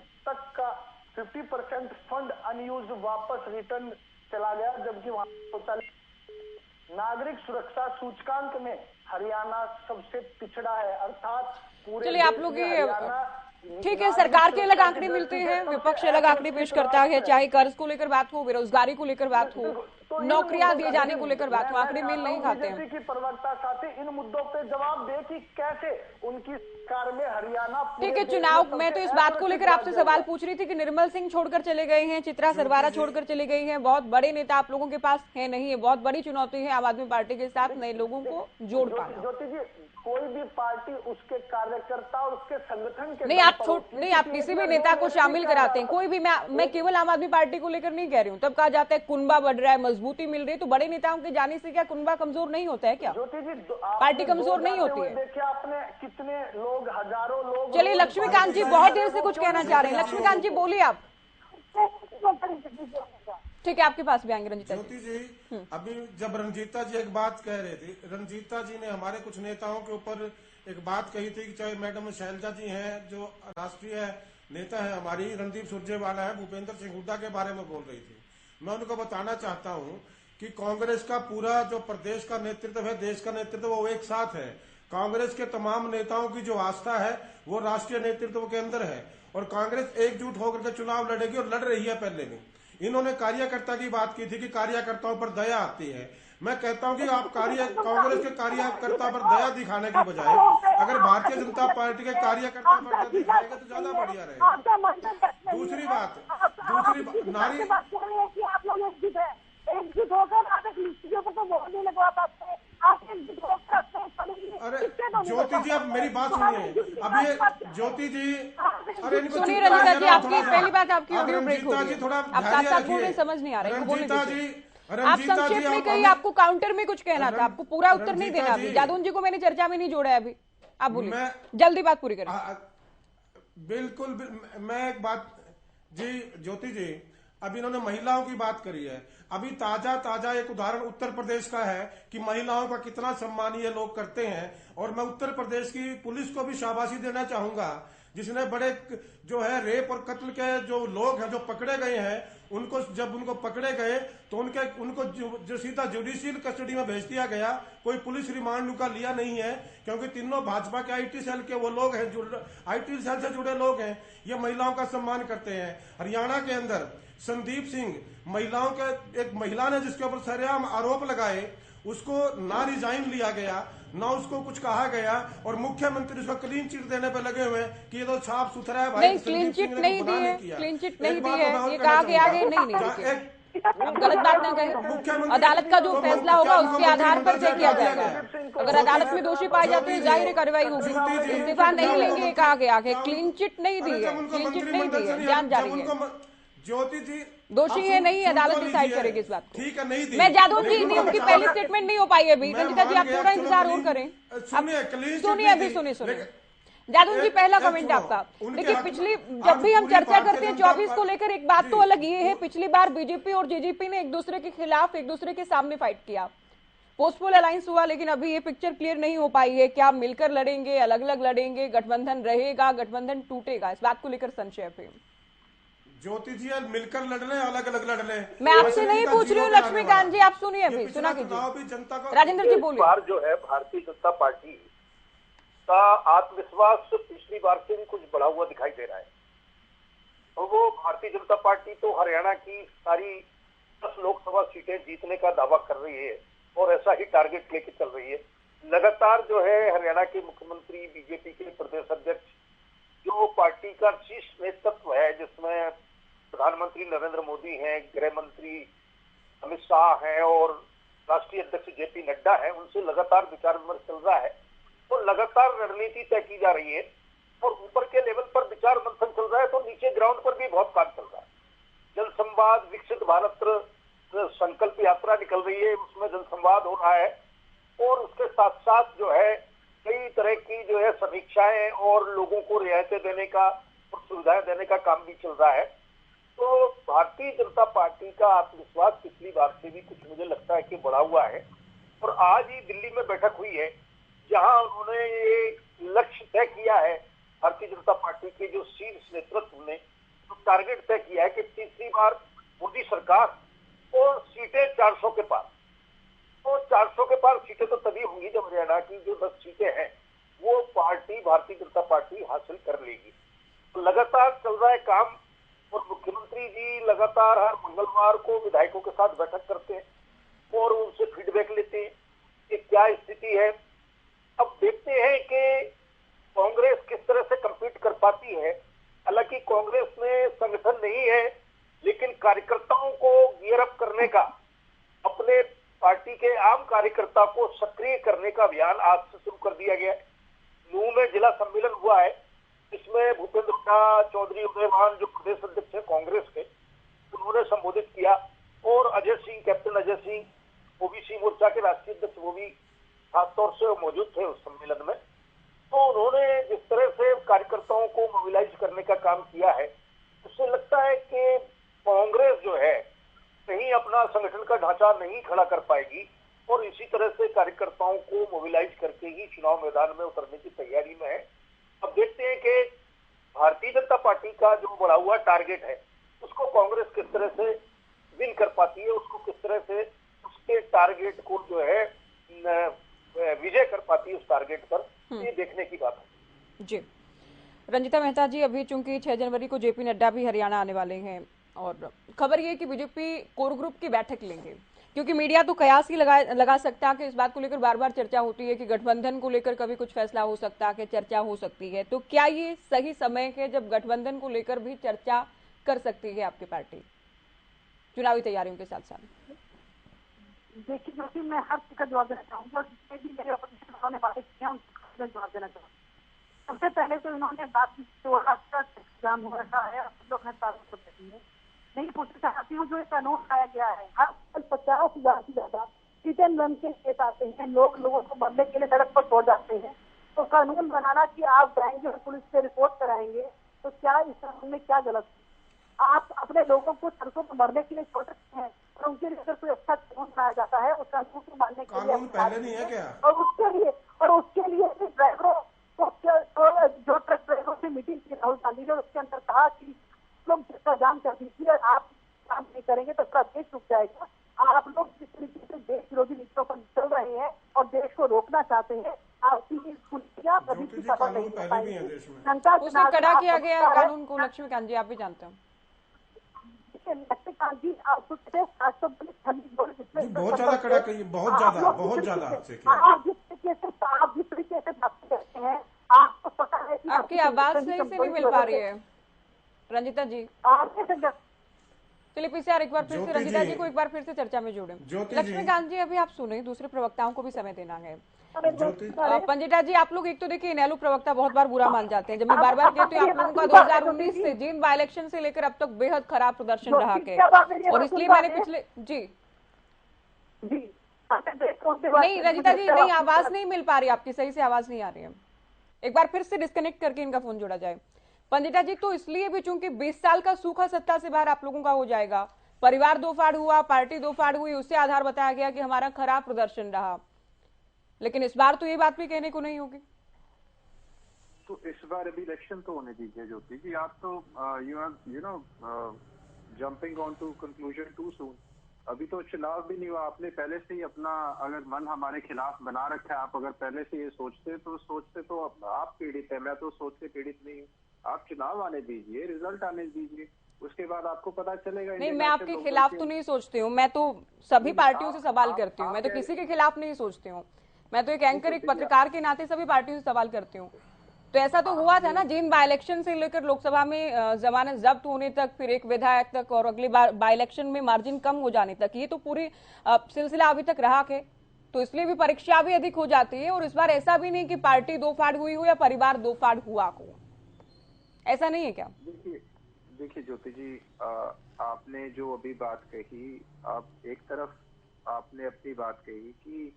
फंड अनयूज वापस रिटर्न चला गया, जबकि वहां शौचालय। नागरिक सुरक्षा सूचकांक में हरियाणा सबसे पिछड़ा है, अर्थात पूरे। चलिए आप लोग ठीक है, सरकार के अलग आंकड़े मिलते हैं, विपक्ष अलग आंकड़े पेश करता है, चाहे कर्ज को लेकर बात हो, बेरोजगारी को लेकर बात हो, नौकरियां दिए जाने को लेकर बात हो, आंकड़े मेल नहीं खाते हैं। बीजेपी की प्रवक्ता साथी इन मुद्दों पे जवाब दे कि कैसे उनकी सरकार में हरियाणा। ठीक है, चुनाव मैं तो इस बात को लेकर आपसे सवाल पूछ रही थी कि निर्मल सिंह छोड़कर चले गए हैं, चित्रा सरवारा छोड़कर चले गई हैं, बहुत बड़े नेता आप लोगों के पास है नहीं है, बहुत बड़ी चुनौती है आम आदमी पार्टी के साथ नए लोगों को जोड़ पाना। ज्योति जी, कोई भी पार्टी उसके कार्यकर्ता और उसके संगठन के नहीं, आप किसी भी नेता को शामिल कराते हैं, कोई भी, मैं केवल आम आदमी पार्टी को लेकर नहीं कह रही हूँ। तब कहा जाता है कुनबा बढ़ रहा है, मजबूती मिल रही है, तो बड़े नेताओं के जाने से क्या कुनबा कमजोर नहीं होता है क्या? ज्योति जी, पार्टी कमजोर नहीं होती है। देखिए आपने कितने लोग, हजारों लोग। चलिए लक्ष्मीकांत जी बहुत देर से कुछ कहना चाह रहे हैं, लक्ष्मीकांत जी बोलिए आप। ठीक है, आपके पास भी आएंगे रंजीता ज्योति जी। अभी जब रंजीता जी एक बात कह रहे थे, रंजीता जी ने हमारे कुछ नेताओं के ऊपर एक बात कही थी कि चाहे मैडम शैलजा जी हैं जो राष्ट्रीय नेता है हमारी, रणदीप सुरजेवाला है, भूपेंद्र सिंह हुड्डा के बारे में बोल रही थी। मैं उनको बताना चाहता हूं कि कांग्रेस का पूरा जो प्रदेश का नेतृत्व है, देश का नेतृत्व, वो एक साथ है। कांग्रेस के तमाम नेताओं की जो आस्था है वो राष्ट्रीय नेतृत्व के अंदर है, और कांग्रेस एकजुट होकर के चुनाव लड़ेगी और लड़ रही है। पहले भी इन्होंने कार्यकर्ता की बात की थी कि कार्यकर्ताओं पर दया आती है। मैं कहता हूं कि आप कांग्रेस के कार्यकर्ता पर दया दिखाने की बजाय अगर भारतीय जनता पार्टी के कार्यकर्ता पर दया दिखाएंगे तो ज्यादा बढ़िया रहेगा। दूसरी बात नारी, आप लोग एकजुट होकर अरे ज्योति जी, अब मेरी बात सुनिए। अब ये ज्योति जी, अरे सुनिए रंजीता जी, आपकी पहली बात आपकी ऑडियो ब्रेक हो गई, थोड़ा आप साथ बोल रहे, समझ नहीं आ रहा है। आप संक्षेप में कही, आपको काउंटर में कुछ कहना था, आपको पूरा उत्तर नहीं देना। अभी जादून जी को मैंने चर्चा में नहीं जोड़ा है, अभी आप बोलिए, जल्दी बात पूरी करें। बिल्कुल, मैं एक बात जी, ज्योति जी, अभी इन्होंने महिलाओं की बात करी है। अभी ताजा एक उदाहरण उत्तर प्रदेश का है कि महिलाओं का कितना सम्मान ये लोग करते हैं। और मैं उत्तर प्रदेश की पुलिस को भी शाबाशी देना चाहूंगा, जिसने बड़े जो है रेप और कत्ल के जो लोग हैं जो पकड़े गए हैं, उनको जब उनको पकड़े गए तो उनको जो सीधा जुडिशियल कस्टडी में भेज दिया गया, कोई पुलिस रिमांड उनका लिया नहीं है, क्योंकि तीनों भाजपा के आईटी सेल के वो लोग हैं, आईटी सेल से जुड़े लोग हैं, ये महिलाओं का सम्मान करते हैं। हरियाणा के अंदर संदीप सिंह, महिलाओं के एक महिला ने जिसके ऊपर सरेआम आरोप लगाए, उसको ना रिजाइन लिया गया, ना उसको कुछ कहा गया, और मुख्यमंत्री उसको क्लीन चिट देने पे लगे हुए हैं कि ये तो साफ सुथरा है भाई। नहीं, क्लीन चिट नहीं दी है, क्लीन चिट नहीं दी है, ये कहा गया है। नहीं गलत बात नहीं कही। अदालत का जो फैसला होगा उसके आधार पर तय किया जाएगा। अगर अदालत में दोषी पाए जाते हैं जाहिर कार्रवाई होगी। इस्तीफा नहीं लेंगे कहा गया है। क्लीन चिट नहीं दी है, क्लीन चिट नहीं दी है, जान जारी है। ज्योति जी दोषी है नहीं, अदालत डिसाइड करेगी इस बात को। ठीक है, नहीं दी। मैं जादव जी नहीं, उनकी पहली स्टेटमेंट नहीं हो पाई अभी। रंजिता जी आप थोड़ा इंतजार और करें। सुनिए अभी सुनिए जादव जी, पहला कमेंट आपका। देखिए पिछली जब भी हम चर्चा करते हैं 24 को लेकर, एक बात तो अलग ये है, पिछली बार बीजेपी और जेजेपी ने एक दूसरे के खिलाफ एक दूसरे के सामने फाइट किया, पोस्टपोल अलायंस हुआ, लेकिन अभी ये पिक्चर क्लियर नहीं हो पाई है। क्या मिलकर लड़ेंगे, अलग अलग लड़ेंगे, गठबंधन रहेगा, गठबंधन टूटेगा, इस बात को लेकर संशय है। ज्योति जी मिलकर लड़ रहे, अलग अलग लड़ रहे। मैं आपसे नहीं पूछ रही हूँ लक्ष्मीकांत जी, आप सुनिए अभी, सुना कीजिए। जनता को राजेंद्र जी बोलिए। बार जो है भारतीय जनता पार्टी का आत्मविश्वास पिछली बार से भी कुछ बढ़ा हुआ दिखाई दे रहा है। और वो भारतीय जनता पार्टी तो हरियाणा की सारी 10 लोकसभा सीटें जीतने का दावा कर रही है और ऐसा ही टारगेट लेके चल रही है। लगातार जो है हरियाणा के मुख्यमंत्री, बीजेपी के प्रदेश अध्यक्ष, जो पार्टी का शीर्ष नेतृत्व है जिसमें प्रधानमंत्री नरेंद्र मोदी हैं, गृह मंत्री अमित शाह हैं और राष्ट्रीय अध्यक्ष जेपी नड्डा हैं, उनसे लगातार विचार विमर्श चल रहा है। तो लगातार रणनीति तय की जा रही है और ऊपर के लेवल पर विचार मंथन चल रहा है, तो नीचे ग्राउंड पर भी बहुत काम चल रहा है। जन संवाद, विकसित भारत संकल्प यात्रा निकल रही है, उसमें जन संवाद हो रहा है और उसके साथ साथ जो है कई तरह की जो है समीक्षाएं और लोगों को रियायतें देने का और सुविधाएं देने का काम भी चल रहा है। तो भारतीय जनता पार्टी का आत्मविश्वास पिछली बार से भी कुछ मुझे लगता है कि बढ़ा हुआ है। और आज ही दिल्ली में बैठक हुई है जहां उन्होंने ये लक्ष्य तय किया है, भारतीय जनता पार्टी के जो शीर्ष नेतृत्व ने तो टारगेट तय किया है कि तीसरी बार मोदी सरकार और सीटें 400 के पार। तो 400 के पार सीटें तो तभी होंगी जब हरियाणा की जो 10 सीटें हैं वो पार्टी, भारतीय जनता पार्टी हासिल कर लेगी। तो लगातार चल रहा है काम और मुख्यमंत्री जी लगातार हर मंगलवार को विधायकों के साथ बैठक करते हैं और उनसे फीडबैक लेते हैं कि क्या स्थिति है। अब देखते हैं कि कांग्रेस किस तरह से कम्पीट कर पाती है। हालांकि कांग्रेस में संगठन नहीं है, लेकिन कार्यकर्ताओं को गियर अप करने का, अपने पार्टी के आम कार्यकर्ता को सक्रिय करने का अभियान आज से शुरू कर दिया गया है। नूह में जिला सम्मेलन हुआ है, इसमें भूपेंद्र हुड्डा, चौधरी उदयमान जो प्रदेश अध्यक्ष है कांग्रेस के, उन्होंने संबोधित किया और अजय सिंह, कैप्टन अजय सिंह ओबीसी मोर्चा के राष्ट्रीय अध्यक्ष, वो भी खासतौर से मौजूद थे उस सम्मेलन में। तो उन्होंने जिस तरह से कार्यकर्ताओं को मोबिलाइज करने का काम किया है, उससे लगता है कि कांग्रेस जो है कहीं अपना संगठन का ढांचा नहीं खड़ा कर पाएगी और इसी तरह से कार्यकर्ताओं को मोबिलाइज करके ही चुनाव मैदान में उतरने की तैयारी में है। अब देखते हैं कि भारतीय जनता पार्टी का जो बढ़ा हुआ टारगेट है उसको कांग्रेस किस तरह से विन कर पाती है, उसको किस तरह से उसके टारगेट को जो है विजय कर पाती है उस टारगेट पर, ये देखने की बात है। जी रंजिता मेहता जी, अभी चूंकि 6 जनवरी को जेपी नड्डा भी हरियाणा आने वाले हैं और खबर ये कि बीजेपी कोर ग्रुप की बैठक लेंगे, क्योंकि मीडिया तो कयास ही लगा सकता है कि इस बात को लेकर बार बार चर्चा होती है कि गठबंधन को लेकर कभी कुछ फैसला हो सकता है, कि चर्चा हो सकती है। तो क्या ये सही समय है जब गठबंधन को लेकर भी चर्चा कर सकती है आपकी पार्टी चुनावी तैयारियों के साथ साथ? देखिए क्योंकि मैं हर चीज का जवाब देना चाहूंगा, जितने भी मेरे अपोजिशन उन्होंने बातें की उनका जवाब देना चाहूंगा। सबसे पहले तो इन्होंने बात की जो एग्जाम हो रहा है, लोग नहीं पूछना चाहती हूँ, जो एक कानून लाया गया है, हर 50,000 से ज्यादा सीजन रन के केस आते हैं, लोगों को मरने के लिए सड़क पर छोड़ जाते हैं। तो कानून बनाना कि आप जाएंगे और पुलिस से रिपोर्ट कराएंगे, तो क्या इस कानून में क्या गलत है? आप अपने लोगों को सड़कों पर मरने के लिए छोड़ सकते हैं, और उनके लिए अगर कोई अच्छा कानून बनाया जाता है उस कानून को मानने के लिए कानून पहले नहीं है क्या? और उसके लिए ड्राइवरों को जो ट्रक ड्राइवरों से मीटिंग की राहुल गांधी ने, उसके अंदर कहा कि लोग जिसका जाम कर दीजिए, आप काम नहीं करेंगे तो पूरा देश रुक जाएगा। आप लोग जिस तरीके से देश विरोधी नीतियों पर चल रहे हैं और देश को रोकना चाहते हैं, आपकी कभी भी सफल नहीं हो पाएगी। उसने कड़ा किया गया कानून को। लक्ष्मीकांत जी, आप भी जानते हैं। लक्ष्मीकांत जी, आपको बहुत ज्यादा कड़ा कही, बहुत ज्यादा आप जिस तरीके से बात करते हैं, आपको पता है कि आपकी आवाज सही से नहीं मिल पा रही है रंजिता जी। चलिए फिर से एक बार फिर से रंजिता जी को एक बार फिर से चर्चा में जोड़ें। लक्ष्मीकांत जी, अभी आप सुने, दूसरे प्रवक्ताओं को भी समय देना है। पंजिटा जी, आप लोग एक तो देखिए इनेलो प्रवक्ता बहुत बार बुरा मान जाते हैं। जब मैं बार बार कहती हूँ आप लोगों का 2019 से जींद बाई इलेक्शन से लेकर अब तक बेहद खराब प्रदर्शन रहा है, और इसलिए मैंने पिछले जी नहीं रंजिता जी, नहीं आवाज नहीं मिल पा रही आपकी, सही से आवाज नहीं आ रही है। एक बार फिर से डिस्कनेक्ट करके इनका फोन जोड़ा जाए। पंजिटा जी, तो इसलिए भी चूंकि 20 साल का सूखा सत्ता से बाहर आप लोगों का हो जाएगा, परिवार दो फाड़ हुआ, पार्टी दो फाड़ हुई, उससे आधार बताया गया कि हमारा खराब प्रदर्शन रहा, लेकिन इस बार तो ये बात भी कहने को नहीं होगी। तो इस बार अभी इलेक्शन तो होने दीजिए ज्योति जी, आप तो you know jumping on to conclusion too soon. अभी तो चुनाव भी नहीं हुआ, आपने पहले से ही अपना अगर मन हमारे खिलाफ बना रखा है। आप अगर पहले से ये सोचते तो आप पीड़ित है, मैं तो सोच से पीड़ित नहीं हूँ। आप चुनाव आने दीजिए, रिजल्ट आने दीजिए, उसके बाद आपको पता चलेगा। नहीं, मैं आपके खिलाफ तो नहीं सोचती हूँ, मैं तो सभी पार्टियों से सवाल करती हूँ, मैं तो किसी के खिलाफ नहीं सोचती हूँ। मैं तो एक एंकर, एक पत्रकार के नाते सभी पार्टियों से सवाल करती हूँ। तो ऐसा तो हुआ था ना, जींद बाई इलेक्शन से लेकर लोकसभा में जमानत जब्त होने तक, फिर एक विधायक तक, और अगली बार बाई इलेक्शन में मार्जिन कम हो जाने तक, ये तो पूरी सिलसिला अभी तक रहा है। तो इसलिए भी परीक्षा भी अधिक हो जाती है, और इस बार ऐसा भी नहीं कि पार्टी दो फाड़ हुई हो या परिवार दो फाड़ हुआ हो, ऐसा नहीं है क्या? देखिए ज्योति जी, आपने जो अभी बात कही, आप एक तरफ आपने अपनी बात कही कि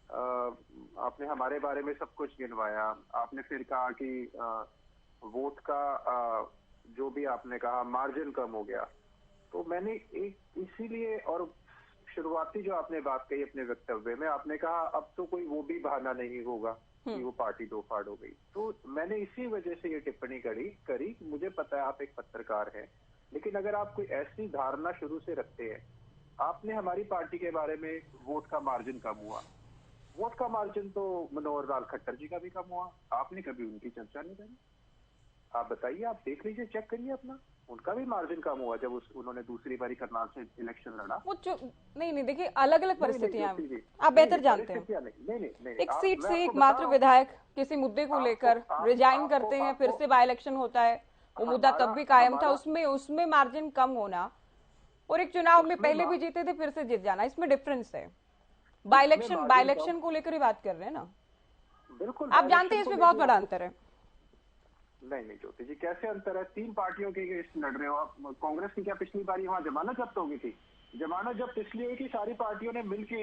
आपने हमारे बारे में सब कुछ गिनवाया, आपने फिर कहा कि वोट का जो भी आपने कहा मार्जिन कम हो गया। तो मैंने एक इसीलिए, और शुरुआती जो आपने बात कही अपने वक्तव्य में, आपने कहा अब तो कोई वो भी बहाना नहीं होगा कि वो पार्टी दो फाड़ हो गई। तो मैंने इसी वजह से ये टिप्पणी करी। मुझे पता है आप एक पत्रकार हैं, लेकिन अगर आप कोई ऐसी धारणा शुरू से रखते हैं, आपने हमारी पार्टी के बारे में वोट का मार्जिन कम हुआ, वोट का मार्जिन तो मनोहर लाल खट्टर जी का भी कम हुआ, आपने कभी उनकी चर्चा नहीं करी। आप बताइए, आप देख लीजिए, चेक करिए अपना, उनका भी मार्जिन कम हुआ जब उन्होंने दूसरी बारी करनाल से इलेक्शन लड़ा। वो नहीं देखिए, अलग अलग परिस्थितियां आप बेहतर जानते हैं। नहीं, एक सीट से एक मात्र विधायक किसी मुद्दे को लेकर रिजाइन करते हैं, फिर से बाई इलेक्शन होता है, वो मुद्दा तब भी कायम था, उसमें मार्जिन कम होना, और एक चुनाव में पहले भी जीते थे फिर से जीत जाना, इसमें डिफरेंस है। बाई इलेक्शन को लेकर ही बात कर रहे हैं ना, बिल्कुल आप जानते हैं इसमें बहुत बड़ा अंतर है। नहीं ज्योति जी, कैसे अंतर है? 3 पार्टियों के लड़ रहे हो आप। कांग्रेस की क्या पिछली बारी वहां जमानत जब्त हो गई थी? जमानत जब्त इसलिए हुई कि सारी पार्टियों ने मिलके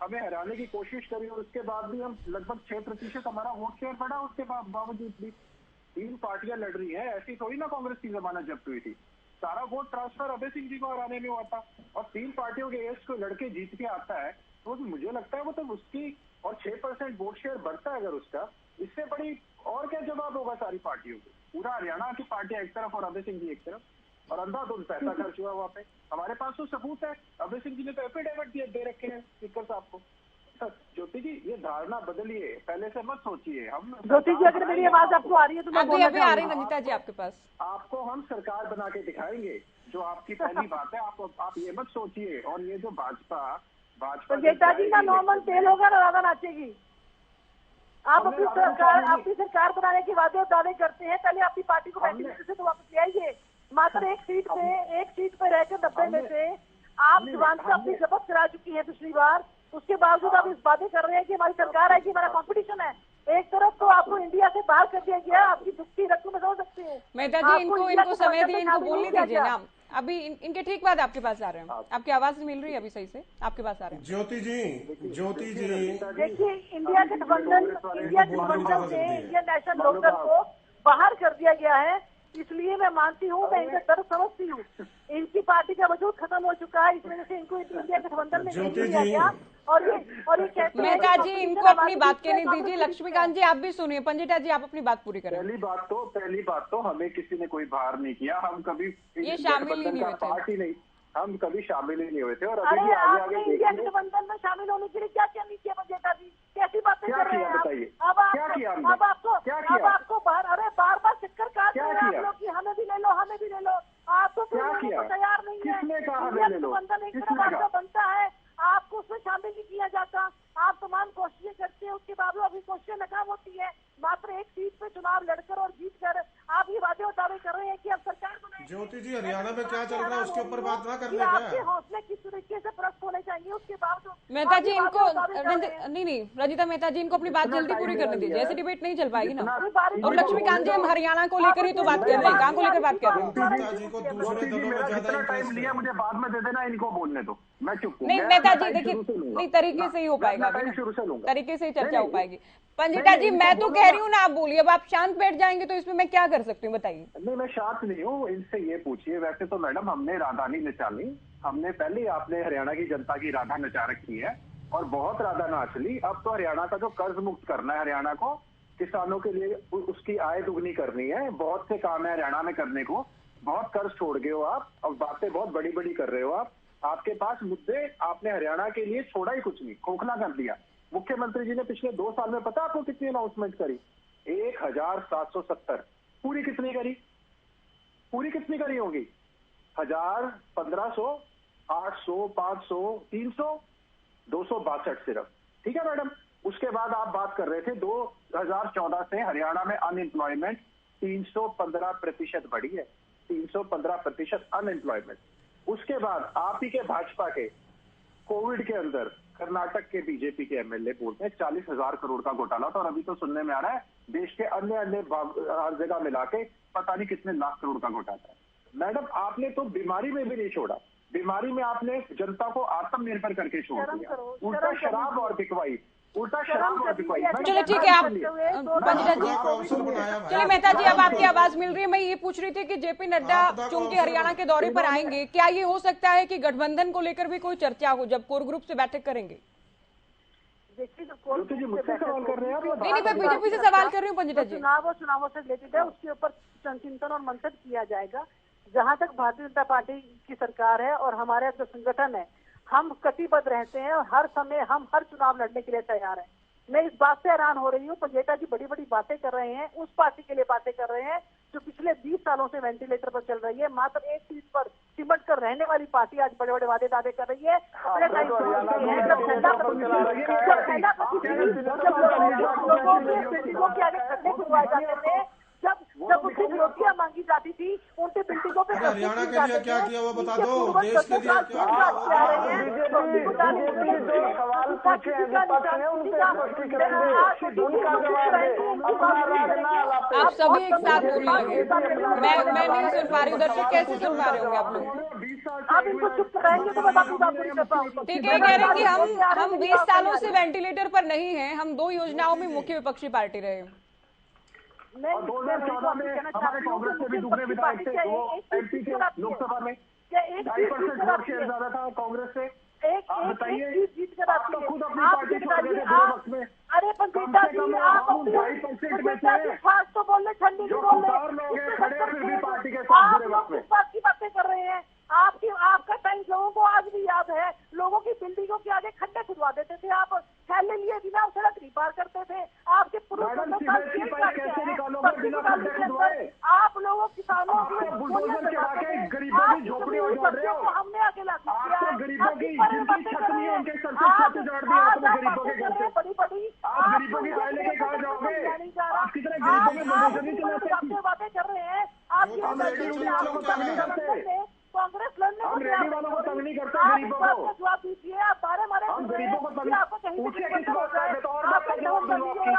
हमें हराने की कोशिश करी, और उसके बाद भी हम लगभग 6% हमारा वोट शेयर बढ़ा। उसके बावजूद भी 3 पार्टियां लड़ रही है, ऐसी थोड़ी ना कांग्रेस की जमानत जब्त हुई थी। सारा वोट ट्रांसफर अभय सिंह जी को हराने में हुआ था, और 3 पार्टियों के एस को लड़के जीत के आता है, तो मुझे लगता है वो तो उसकी, और 6% वोट शेयर बढ़ता है अगर उसका, इससे बड़ी और क्या जवाब होगा सारी पार्टियों को? पूरा हरियाणा की पार्टियां एक तरफ और अभय सिंह जी एक तरफ, और अंधाधुंध पैसा खर्च हुआ वहाँ पे। हमारे पास तो सबूत है, अभय सिंह जी ने तो एफिडेविट दे रखे हैं स्पीकर साहब को। ज्योति जी, ये धारणा बदलिए, पहले से मत सोचिए। हम ज्योति जी, अगर मेरी आवाज आपको आ रही है तो मैं अभी आ रही रंजिता जी आपके पास। आपको हम सरकार बना के दिखाएंगे, जो आपकी पहली बात है। आप ये मत सोचिए। और ये जो भाजपा जी का नॉर्मल तेल होगा ना, राधा नाचेगी। आप अपनी सरकार बनाने के वादे और दावे करते हैं, पहले अपनी पार्टी को 35% से तो वापस ले आइए। मात्र एक सीट पे रहकर 90 में से आप जवान से अपनी शपथ करा चुकी है पिछली बार, उसके बावजूद आप इस बातें कर रहे हैं कि हमारी सरकार है, कि हमारा कंपटीशन है। एक तरफ तो आपको इंडिया से बाहर कर दिया गया, आपकी दुखी रकम में समझ सकते हैं। मेहता जी, इनको समय दिए, इनको बोलने दीजिए ना। अभी इनके ठीक बाद आपके पास आ रहे हैं, आपकी आवाज नहीं मिल रही है अभी सही से, आपके पास आ रहे हैं। ज्योति जी देखिए, इंडिया गठबंधन से इंडियन नेशनल लोकदल को बाहर कर दिया गया है। इसलिए मैं मानती हूँ, मैं इनका दर्द समझती हूँ। इनकी पार्टी का वजूद खत्म हो चुका है, इस वजह से इनको इंडिया गठबंधन में नहीं लिया गया। और ये कहते हैं मेहता जी, इनको अपनी बात कहने दीजिए। लक्ष्मीकांत जी आप भी सुनिए। पंजिटा जी आप अपनी बात पूरी करें। पहली बात तो हमें किसी ने कोई बाहर नहीं किया, हम कभी ये शामिल ही नहीं हुए थे, पार्टी नहीं, हम कभी शामिल ही नहीं हुए थे। और अभी भी आगे इंडिया गठबंधन में शामिल होने के लिए क्या क्या नहीं किया पंजिटा जी? कैसी बातें कर रहे हैं बताइए? अब आपको बार बार चक्कर काट रहे हैं आप लोग कि हमें भी ले लो, हमें भी ले लो। आप तो तैयार नहीं है। इंडिया गठबंधन एक तरफ आपका बनता है, आपको उसमें शामिल नहीं किया जाता। आप तमाम कोशिशें करते हैं, उसके बावजूद अभी कोशिशें नाकाम होती है। मात्र एक सीट पे चुनाव लड़कर और जीत कर आप ये वादे और दावे कर रहे हैं कि अब सरकार बनाएंगे। ज्योति जी, हरियाणा में क्या चल रहा है उसके ऊपर बात ना कर ले आपके हौसले किस तरीके से प्रस्त होने चाहिए, उसके बावजूद मेहता जी इनको नहीं रंजीता मेहता जी इनको अपनी बात जल्दी पूरी करने दीजिए, ऐसे डिबेट नहीं चल पाएगी ना। और लक्ष्मीकांत जी हम हरियाणा को लेकर ही तो बात कर रहे हैं, कहाँ को लेकर बात कर रहे हैं? टाइम लिया, मुझे बाद में दे देना, इनको बोलने दो, मैं चुप हूं। नहीं मेहता जी देखिए, नहीं तरीके से ही हो पाएगा, तरीके से ही चर्चा हो पाएगी। पंजिटा जी मैं तो कह रही हूँ ना, आप बोलिए। अब आप शांत बैठ जाएंगे तो इसमें मैं क्या कर सकती हूँ बताइए? नहीं, मैं शांत नहीं हूँ, इनसे ये पूछिए। वैसे तो मैडम हमने राधा नहीं नचाली, हमने पहले आपने हरियाणा की जनता की राधा नचा रखी है और बहुत राधा नाच ली। अब तो हरियाणा का जो कर्ज मुक्त करना है, हरियाणा को किसानों के लिए उसकी आय दुगनी करनी है। बहुत से काम है हरियाणा में करने को, बहुत कर्ज छोड़ गए हो आप और बातें बहुत बड़ी बड़ी कर रहे हो आप। आपके पास मुद्दे, आपने हरियाणा के लिए छोड़ा ही कुछ नहीं, खोखला कर दिया। मुख्यमंत्री जी ने पिछले 2 साल में पता आपको कितनी अनाउंसमेंट करी? 1770। पूरी कितनी करी? पूरी कितनी करी होगी? 1000, 1500, 800, 500, 300, 262 सिर्फ। ठीक है मैडम। उसके बाद आप बात कर रहे थे 2014 से हरियाणा में अनएम्प्लॉयमेंट 315% बढ़ी है, 315% अनएम्प्लॉयमेंट। उसके बाद आप ही के भाजपा के कोविड के अंदर कर्नाटक के बीजेपी के एमएलए बोलते हैं 40,000 करोड़ का घोटाला था, और अभी तो सुनने में आ रहा है देश के अन्य हर जगह मिला के पता नहीं कितने लाख करोड़ का घोटाला है। मैडम आपने तो बीमारी में भी नहीं छोड़ा, बीमारी में आपने जनता को आत्मनिर्भर करके छोड़ दिया। उल्टा शराब और बिकवाई, चलो ठीक है। आप चलिए मेहता जी अब आपकी आवाज मिल रही है। मैं ये पूछ रही थी कि जेपी नड्डा चूंकि हरियाणा के दौरे पर आएंगे, क्या ये हो सकता है कि गठबंधन को लेकर भी कोई चर्चा हो जब कोर ग्रुप से बैठक करेंगे? नहीं मैं बीजेपी से सवाल कर रही हूँ पंजिटा जी। चुनावों से रिलेटेड है, उसके ऊपर चिंतन और मंथन किया जाएगा। जहाँ तक भारतीय जनता पार्टी की सरकार है और हमारे जो संगठन है, हम कटिबद्ध रहते हैं और हर समय हम हर चुनाव लड़ने के लिए तैयार हैं। मैं इस बात से हैरान हो रही हूँ, पंजेटा जी बड़ी बड़ी बातें कर रहे हैं, उस पार्टी के लिए बातें कर रहे हैं जो पिछले 20 सालों से वेंटिलेटर पर चल रही है। मात्र एक सीट पर सिमट कर रहने वाली पार्टी आज बड़े बड़े वादे दावे कर रही है। अपने टाइम लोगों के आगे खड्डे खुदवाए जाते थे, जब उनसे विरोधियां मांगी जाती थी, उनके बिल्डिंगों पे हरियाणा के लिए क्या किया वो बता दो, देश के लिए क्या आप सभी एक साथ बोलने लगे। मैं नहीं सुन पा रही हूँ, दर्शक कैसे सुन पा रहे होंगे आप लोग? आप इनको चुप कराएंगे तो मैं बाकी बात नहीं करता हूँ। ठीक है, कह रहे हैं कि हम 20 सालों से वेंटिलेटर पर नहीं हैं, हम 2 योजनाओं में मुख्य विपक्षी पार्टी रहे। और 2014 में हमारे कांग्रेस से भी दूसरे विधायक थे, वो एमपी के लोकसभा में 2% वोट शेयर ज्यादा था कांग्रेस से। आप बताइए, आप तो खुद अपनी पार्टी छोड़ गए थे बुरे वक्त में। अरे पंजिटा जी आप 2.5% में थे फास्ट तो बोल रहे, ठंडी नहीं बोल जो लोग हैं खड़े हैं फिर भी पार्टी के साथ बुरे वक्त में। किस बात की बातें कर रहे हैं? आपका टाइम लोगों को आज भी याद है। लोगों की बिल्डिंगों के आगे खड्डे खुदवा देते थे, आप थैले लिए बिना सड़क नहीं पार करते थे। आपके आप लोगों किसानों गरीबों की झोपड़ी उजाड़ रहे हो, हमने आगे लागू किया। गरीबों की जिनकी छत नहीं है उनके सर से छत उजाड़ दी आपने गरीबों के घर से। बड़ी बड़ी आप गरीबों की गाय लेके कहाँ जाओगे? आपकी तरह गरीबों में मनुष्य नहीं चलाते। बातें कर रहे हैं आप। कांग्रेस लड़ने हम रेडी वालों को तंग नहीं करते, गरीबों को जवाब दीजिए। आप बारे मारे हम गरीबों को तंग आपको कहीं पूछिए किस बात का है तो और बात का जवाब दूंगा आपकी।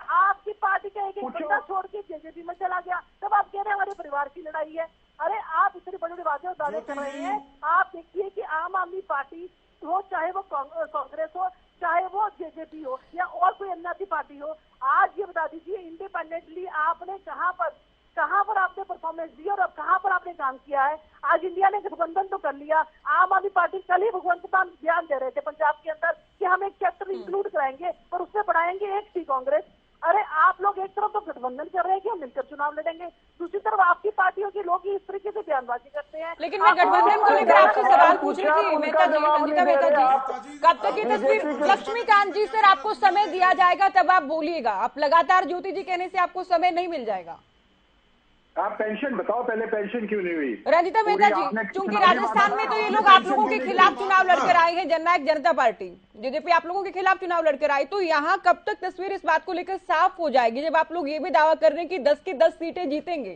आपकी पार्टी का एक बंदा छोड़ के जेजेपी में चला गया, तब आप कह रहे हैं हमारे परिवार की लड़ाई है। अरे आप इतने बड़े बड़े वादे और दावे कर रहे हैं। आप देखिए कि आम आदमी पार्टी हो, चाहे वो कांग्रेस हो, चाहे वो जेजेपी हो या और कोई अन्य पार्टी हो, आज ये बता दीजिए इंडिपेंडेंटली आपने कहाँ पर आपने परफॉर्म परफॉर्मेंस दी और अब कहाँ पर आपने काम किया है। आज इंडिया ने गठबंधन तो कर लिया, आम आदमी पार्टी कल ही भगवंत मान बयान दे रहे थे पंजाब के अंदर कि हम एक चैप्टर इंक्लूड कराएंगे और उसमें बढ़ाएंगे एक सी कांग्रेस। अरे आप लोग एक तरफ तो गठबंधन कर रहे हैं कि हम मिलकर चुनाव लड़ेंगे, दूसरी तरफ आपकी पार्टियों के लोग ही इस तरीके से बयानबाजी करते हैं। लेकिन मैं गठबंधन को लेकर आपसे सवाल पूछ रही थी मेहता जी, रंजीता मेहता जी, कब तक ये तस्वीर लक्ष्मीकांत जी सर आपको समय दिया जाएगा तब आप बोलिएगा, आप लगातार ज्योति जी कहने से आपको समय नहीं मिल जाएगा। आप पेंशन बताओ पहले, पेंशन क्यों नहीं हुई? रंजीता मेहता जी, चूंकि राजस्थान में तो ये लोग आप लोगों के खिलाफ चुनाव लड़कर आए हैं, जननायक जनता पार्टी जेजेपी आप लोगों के खिलाफ चुनाव लड़कर आई, तो यहाँ कब तक तस्वीर इस बात को लेकर साफ हो जाएगी जब आप लोग ये भी दावा कर रहे हैं कि 10 की 10 सीटें जीतेंगे,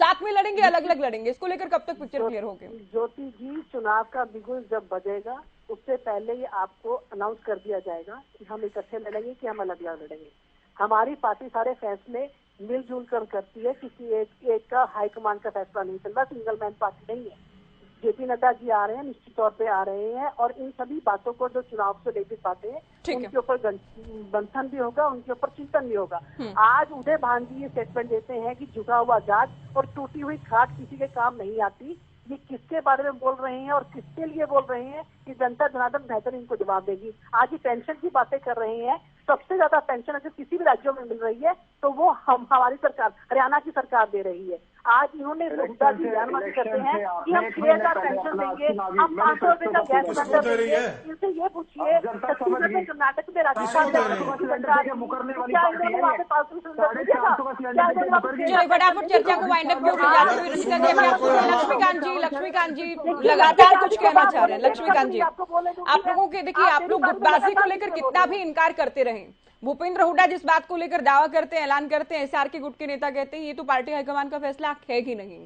साथ में लड़ेंगे अलग अलग लड़ेंगे, इसको लेकर कब तक पिक्चर क्लियर होगी? ज्योति जी, चुनाव का बिगुल जब बजेगा उससे पहले ही आपको अनाउंस कर दिया जाएगा कि हम इकट्ठे लड़ेंगे कि हम अलग अलग लड़ेंगे। हमारी पार्टी सारे फैसले मिलजुल कर करती है, किसी एक का हाईकमान का फैसला नहीं चल रहा, सिंगल मैन पार्टी नहीं है। जेपी नड्डा जी आ रहे हैं, निश्चित तौर पे आ रहे हैं और इन सभी बातों को जो चुनाव से रिलेटेड बातें हैं उनके ऊपर मंथन भी होगा, उनके ऊपर चिंतन भी होगा। आज उदय भान जी ये स्टेटमेंट देते हैं कि झुका हुआ जहाज और टूटी हुई खाट किसी के काम नहीं आती। ये किसके बारे में बोल रहे हैं और किसके लिए बोल रहे हैं कि जनता जनार्दन बेहतर इनको जवाब देगी। आज ये पेंशन की बातें कर रहे हैं, सबसे ज्यादा पेंशन अगर किसी भी राज्यों में मिल रही है तो वो हमारी सरकार हरियाणा की सरकार दे रही है। आज इन्होंने हुड्डा जी बयानबाजी करते हैं कि हम 6,000 पेंशन देंगे, हम 500 रुपए का गैस सिलेंडर देंगे। इनसे ये पूछिए छत्तीसगढ़ में, कर्नाटक में, राजस्थान में फटाफट चर्चा को वाइंड अप लक्ष्मीकांत जी लगातार कुछ कहना चाह रहे हैं। लक्ष्मीकांत जी, आप लोगों के देखिए, आप लोग गुटबाजी को लेकर कितना भी इनकार करते रहे, भूपेंद्र हुड्डा जिस बात को लेकर दावा करते हैं, ऐलान करते हैं, एसआर के गुट के नेता कहते हैं ये तो पार्टी हाईकमान का फैसला है कि नहीं।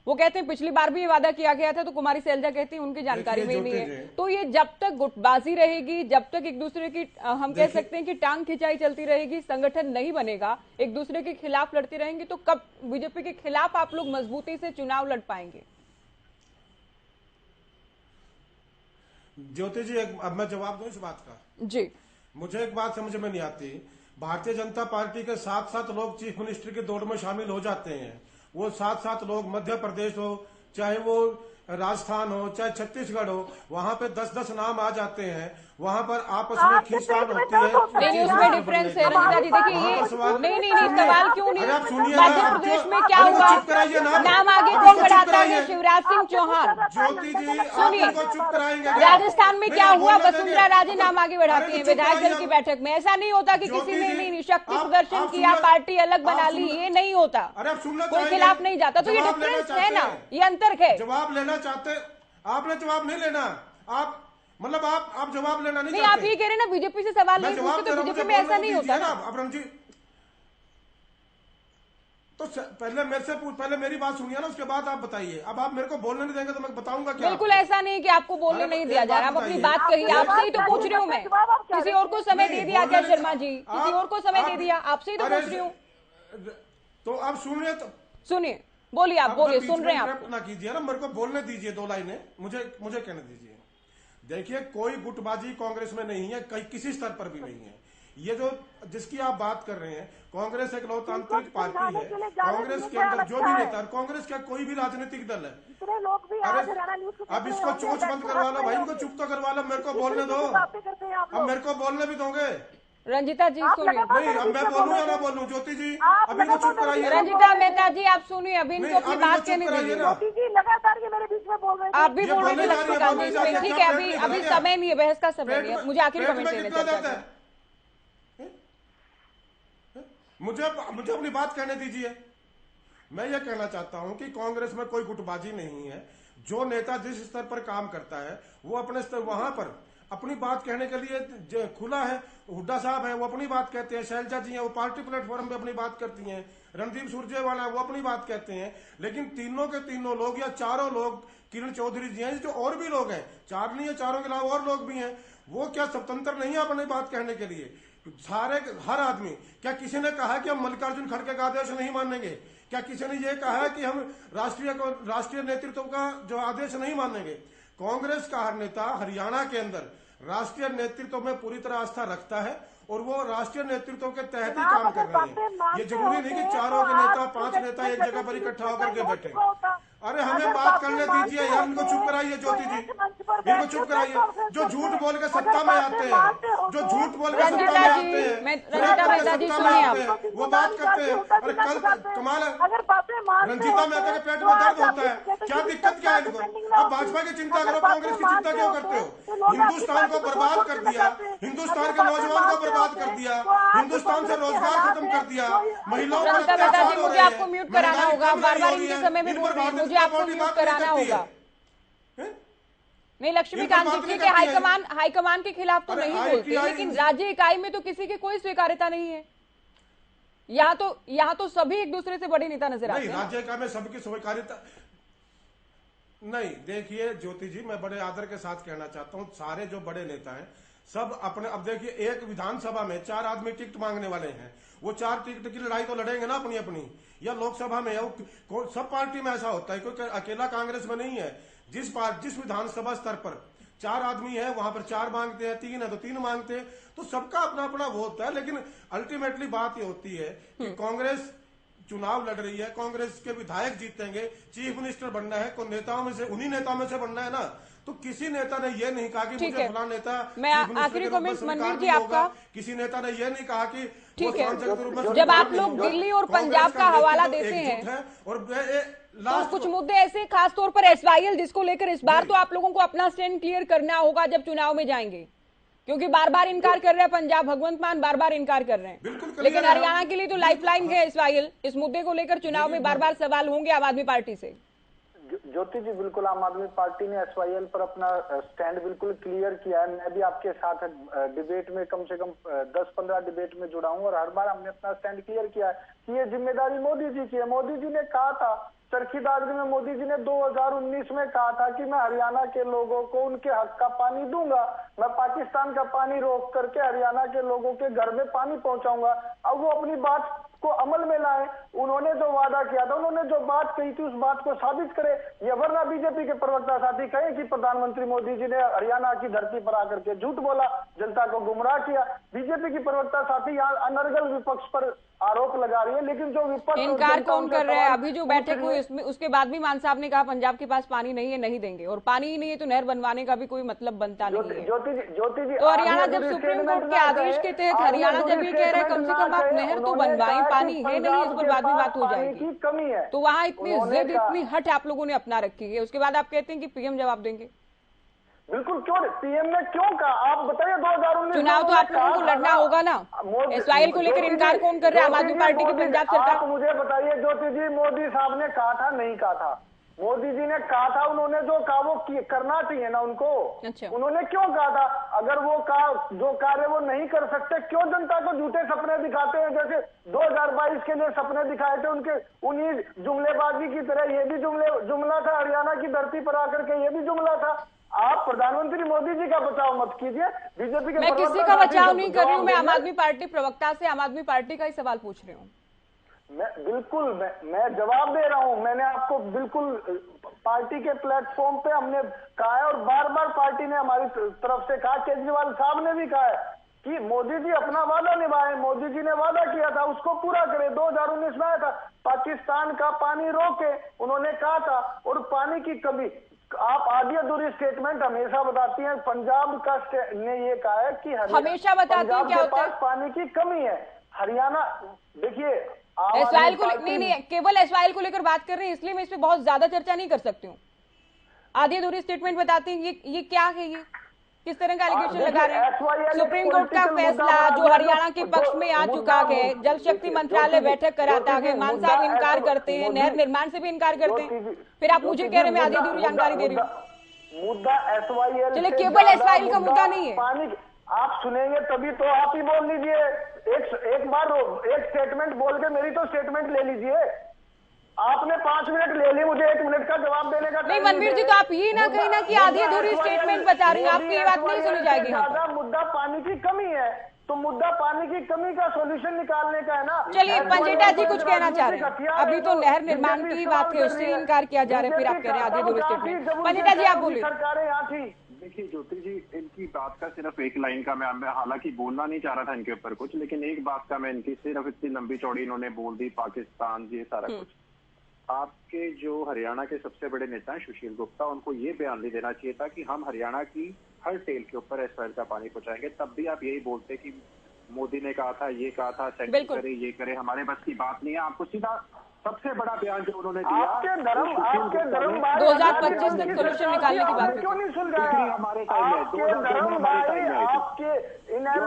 वो कहते हैं पिछली बार भी ये वादा किया गया था, तो कुमारी सैलजा कहती है उनकी जानकारी में नहीं है। तो ये जब तक गुटबाजी रहेगी, जब तक एक दूसरे की हम कह सकते हैं कि टांग खिंचाई चलती रहेगी, संगठन नहीं बनेगा, एक दूसरे के खिलाफ लड़ती रहेंगी, तो कब बीजेपी के खिलाफ आप लोग मजबूती से चुनाव लड़ पाएंगे? ज्योति जी, अब मैं जवाब दूं इस बात का। जी, मुझे एक बात समझ में नहीं आती, भारतीय जनता पार्टी के 7-7 लोग चीफ मिनिस्टर की दौड़ में शामिल हो जाते हैं। वो 7-7 लोग मध्य प्रदेश हो, चाहे वो राजस्थान हो, चाहे छत्तीसगढ़ हो, वहां पे 10-10 नाम आ जाते हैं, वहां पर आपस में खींचतान होती है। नहीं, उसमें डिफरेंस है रंजीता जी। देखिए ये नहीं सवाल क्यों नहीं, मध्य प्रदेश में क्या हुआ, नाम आगे कौन बढ़ाता है? शिवराज सिंह चौहान। ज्योति जी, सुनिए, चुप कराएंगे? राजस्थान में क्या हुआ, वसुंधरा राजे नाम आगे बढ़ाती है विधायक दल की बैठक में। ऐसा नहीं होता कि किसी ने नहीं शक्ति प्रदर्शन किया, पार्टी अलग बना ली, ये नहीं होता, कोई खिलाफ नहीं जाता। तो ये डिफरेंस है ना, ये अंतर है। जवाब लेना चाहते, आपने जवाब नहीं लेना, आप मतलब आप जवाब लेना नहीं चाहते। आप ये कह रहे हैं ना बीजेपी से सवाल नहीं पूछते, तो बीजेपी में ऐसा नहीं होता ना। अब रणजीत, तो पहले मेरे से पहले मेरी बात सुनिए ना, उसके बाद आप बताइए। अब आप मेरे को बोलने नहीं देंगे तो मैं बताऊंगा क्या? बिल्कुल ऐसा नहीं कि आपको बोलने नहीं दिया जा रहा, आप अपनी बात कहिए। आपसे ही तो पूछ रही हूँ मैं, किसी और को समय दे दिया क्या शर्मा जी? किसी और को समय दे दिया, आपसे ही तो पूछ रही हूँ। तो आप सुनिए, तो सुनिए, बोलिए, आप बोलिए, सुन रहे हैं आप। ना कीजिए ना, मेरे को बोलने दीजिए, 2 लाइनें मुझे कहने दीजिए। देखिए, कोई गुटबाजी कांग्रेस में नहीं है, कहीं किसी स्तर पर भी नहीं है। ये जो जिसकी आप बात कर रहे हैं, कांग्रेस एक लोकतांत्रिक पार्टी है। कांग्रेस के अंदर जो भी नेता, कांग्रेस का कोई भी राजनीतिक दल है, अब इसको चोंच बंद करवा लो भाई, इनको चुप तो करवा लो, मेरे को बोलने दो। अब मेरे को बोलने भी दोगे? रंजीता जी सुनिए। नहीं, अब मैं बोलूँ या ना बोलूँ? ज्योति जी, अभी इनको चुप कराइए। रंजीता मेहता जी, आप सुनिए, अभी इनको अपनी बात कहने दीजिए। लगातार ये मेरे बीच में बोल रहे हैं, आप भी बोल रहे थे लक्ष्मीकांत जी। ठीक है, अभी समय नहीं है, बहस का समय नहीं है, मुझे आखिर कमेंट देने चाहिए। मुझे अपनी बात कहने दीजिए। मैं ये कहना चाहता हूं कि कांग्रेस में कोई गुटबाजी नहीं है। जो नेता जिस स्तर पर काम करता है, वो अपने स्तर वहां पर अपनी बात कहने के लिए खुला है। हुड्डा साहब है, वो अपनी बात कहते हैं, शैलजा जी हैं, वो पार्टी प्लेटफॉर्म पे अपनी बात करती हैं, रणदीप सुरजेवाला है, वो अपनी बात कहते हैं। लेकिन तीनों के तीनों लोग या चारों लोग, किरण चौधरी जी हैं, जो और भी लोग हैं, 4 नहीं है, चारों के अलावा और लोग भी हैं, वो क्या स्वतंत्र नहीं है अपनी बात कहने के लिए? सारे हर आदमी, क्या किसी ने कहा कि हम मल्लिकार्जुन खड़गे का आदेश नहीं मानेंगे? क्या किसी ने यह कहा है कि हम राष्ट्रीय नेतृत्व का जो आदेश नहीं मानेंगे? कांग्रेस का हर नेता हरियाणा के अंदर राष्ट्रीय नेतृत्व में पूरी तरह आस्था रखता है और वो राष्ट्रीय नेतृत्व के तहत ही काम कर रहे हैं। ये जरूरी नहीं कि चारों के नेता, 5 नेता एक जगह पर इकट्ठा होकर के बैठे। अरे हमें बात करने दीजिए यार, इनको चुप कराइए ज्योति जी, इनको चुप कराइए। जो झूठ बोल के सत्ता में आते हैं, जो झूठ बोल के सत्ता में आते हैं, वो बात करते हैं। अरे कल कमाल है, रंजीता मेहता के पेट में दर्द होता है, क्या दिक्कत क्या है इनको? अब भाजपा की चिंता करो, कांग्रेस की चिंता क्यों करते हो? हिंदुस्तान को बर्बाद कर दिया, हिंदुस्तान के नौजवान को बर्बाद कर दिया, हिंदुस्तान से रोजगार खत्म कर दिया, महिलाओं पर अत्याचार हो रहे हैं। आपको म्यूट कराना होगा, बार-बार इनके समय में बोल रही है, मुझे आपको म्यूट कराना होगा। नहीं, लक्ष्मीकांत जी, ठीक है, हाईकमान के खिलाफ तो नहीं बोलते, लेकिन राज्य इकाई में तो किसी की कोई स्वीकार्यता नहीं है। यहाँ तो सभी एक दूसरे से बड़े नेता नजर आते हैं। राज्य इकाई में सबकी स्वीकार्यता नहीं। देखिए ज्योति जी, मैं बड़े आदर के साथ कहना चाहता हूं, सारे जो बड़े नेता हैं सब अपने, अब देखिए एक विधानसभा में 4 आदमी टिकट मांगने वाले हैं, वो 4 टिकट की लड़ाई तो लड़ेंगे ना अपनी अपनी, या लोकसभा में सब पार्टी में ऐसा होता है, कोई अकेला कांग्रेस में नहीं है। जिस विधानसभा स्तर पर 4 आदमी है, वहां पर 4 मांगते हैं, 3 है तो 3 मांगते हैं, तो सबका अपना अपना वो होता है। लेकिन अल्टीमेटली बात ये होती है कि कांग्रेस चुनाव लड़ रही है, कांग्रेस के विधायक जीतेंगे, चीफ मिनिस्टर बनना है, को नेताओं में से, उन्हीं नेताओं में से बनना है ना। तो किसी नेता ने ये नहीं कहा कि मुझे फलां नेता, मैं आखिरी कमेंट मनवीर जी आपका, किसी नेता ने ये नहीं कहा कि ठीक है। जब आप लोग दिल्ली और पंजाब का हवाला देते हैं और तो कुछ मुद्दे ऐसे, खासतौर पर SYL, जिसको लेकर इस बार तो आप लोगों को अपना स्टैंड क्लियर करना होगा जब चुनाव में जाएंगे, क्योंकि बार बार इनकार कर रहे हैं पंजाब, भगवंत मान बार बार इनकार कर रहे हैं, लेकिन हरियाणा के लिए तो लाइफलाइन है SYL। इस मुद्दे को लेकर चुनाव में बार बार सवाल होंगे आम आदमी पार्टी से। ज्योति जी, बिल्कुल आम आदमी पार्टी ने SYL पर अपना स्टैंड बिल्कुल क्लियर किया है। मैं भी आपके साथ डिबेट में कम से कम 10-15 डिबेट में जुड़ा हूं और हर बार हमने अपना स्टैंड क्लियर किया है कि ये जिम्मेदारी मोदी जी की है। मोदी जी ने कहा था, चरखी दादरी में मोदी जी ने 2019 में कहा था कि मैं हरियाणा के लोगों को उनके हक का पानी दूंगा, मैं पाकिस्तान का पानी रोक करके हरियाणा के लोगों के घर में पानी पहुंचाऊंगा। अब वो अपनी बात को अमल में लाए, उन्होंने जो वादा किया था, उन्होंने जो बात कही थी उस बात को साबित करे। ये वरना बीजेपी के प्रवक्ता साथी कहे कि प्रधानमंत्री मोदी जी ने हरियाणा की धरती पर आकर के झूठ बोला, जनता को गुमराह किया। बीजेपी की प्रवक्ता साथी यहाँ अनर्गल विपक्ष पर आरोप लगा रही है, लेकिन जो विपक्ष, इनकार कौन कर रहा है? अभी जो बैठक हुई इसमें, उसके बाद भी मान साहब ने कहा पंजाब के पास पानी नहीं है, नहीं देंगे, और पानी ही नहीं है तो नहर बनवाने का भी कोई मतलब बनता नहीं है। ज्योति जी, तो हरियाणा जब सुप्रीम कोर्ट के आदेश के तहत हरियाणा जब ये कह रहा है कम से कम आप नहर तो बनवाएं, पानी है नहीं, इस पर बाद में बात हो जाएगी, कमी है, तो वहाँ इतनी जिद, इतनी हट आप लोगों ने अपना रखी है, उसके बाद आप कहते हैं कि PM जवाब देंगे। बिल्कुल, क्यों PM ने क्यों कहा? आप बताइए, 2019 चुनाव तो आप लोगों को लड़ना होगा ना। SYL को लेकर इनकार कौन कर रहा है? आम आदमी पार्टी की पंजाब सरकार। आप मुझे बताइए ज्योति जी, मोदी साहब ने कहा था, नहीं कहा था? मोदी जी ने कहा था, उन्होंने जो कहा वो करना चाहिए ना उनको। अच्छा। उन्होंने क्यों कहा था? अगर वो जो कार्य वो नहीं कर सकते, क्यों जनता को झूठे सपने दिखाते हैं? जैसे 2022 के लिए सपने दिखाए थे उनके, उन्हीं जुमलेबाजी की तरह ये भी जुमला था, हरियाणा की धरती पर आकर के ये भी जुमला था। आप प्रधानमंत्री मोदी जी का बचाव मत कीजिए, बीजेपी के। मैं किसी का बचाव नहीं कर रही हूँ, मैं आम आदमी पार्टी प्रवक्ता से आम आदमी पार्टी का ही सवाल पूछ रही हूँ। मैं जवाब दे रहा हूं। मैंने आपको बिल्कुल पार्टी के प्लेटफॉर्म पे हमने कहा है और बार बार पार्टी ने हमारी तरफ से कहा, केजरीवाल साहब ने भी कहा है कि मोदी जी अपना वादा निभाएं। मोदी जी ने वादा किया था उसको पूरा करें। 2019 में आया था, पाकिस्तान का पानी रोके उन्होंने कहा था, और पानी की कमी, आप आधी अधूरी स्टेटमेंट हमेशा बताती हैं। पंजाब का ने ये कहा है कि हमेशा बताती है, क्या होता है? पानी की कमी है। हरियाणा, देखिए SYL को नहीं, केवल SYL को लेकर बात कर रहे हैं, इसलिए मैं इस पे बहुत ज्यादा चर्चा नहीं कर सकती हूँ। आधी अधूरी स्टेटमेंट बताते हैं, ये क्या है? ये किस तरह का एलिगेशन लगा रहे हैं? सुप्रीम कोर्ट का फैसला जो हरियाणा के पक्ष में आ चुका है, जल शक्ति मंत्रालय बैठक कराता है, मान साहब इनकार करते हैं, नहर निर्माण से भी इनकार करते हैं, फिर आप मुझे कह रहे हैं मैं आधी अधूरी जानकारी दे रही हूँ। मुद्दा SYL, चलिए, केवल SYL का मुद्दा नहीं है। पानी आप सुनेंगे तभी तो आप ही बोल लीजिए। एक बार एक स्टेटमेंट बोल के मेरी तो स्टेटमेंट ले लीजिए। आपने 5 मिनट ले ली, मुझे 1 मिनट का जवाब देने का। नहीं मनवीर जी, तो आप ये ना कहीं ना कि आधी अधूरी स्टेटमेंट बता रही हैं, आपकी ये बात नहीं सुनी जाएगी। मुद्दा पानी की कमी है, तो मुद्दा पानी की कमी का सॉल्यूशन निकालने का है ना। चलिए, पंजेटा जी कुछ कहना चाह रहे हैं। अभी तो नहर निर्माण की बात है, उससे इनकार किया जा रहा है, फिर आप कह रहे हैं आधी अधूरी स्टेटमेंट। पंजेटा जी आप बोलिए। सरकारें यहाँ थी, देखिए ज्योति जी, इनकी बात का सिर्फ एक लाइन का मैं हालांकि बोलना नहीं चाह रहा था इनके ऊपर कुछ, लेकिन एक बात का मैं इनकी सिर्फ इतनी लंबी चौड़ी इन्होंने बोल दी, पाकिस्तान ये सारा कुछ। आपके जो हरियाणा के सबसे बड़े नेता हैं सुशील गुप्ता, उनको ये बयान नहीं देना चाहिए था कि हम हरियाणा की हर टेल के ऊपर एसवाइएल का पानी पहुंचाएंगे। तब भी आप यही बोलते कि मोदी ने कहा था, ये कहा था, सेंटर करे, ये करे, हमारे बस की बात नहीं है। आपको सीधा सबसे बड़ा बयान जो उन्होंने दिया, आपके धर्म 2025 तक सोल्यूशन निकालने की बात क्यों नहीं सुन रहे हैं? हमारे टाइम में आपके धर्म भाई, आपके इनेलो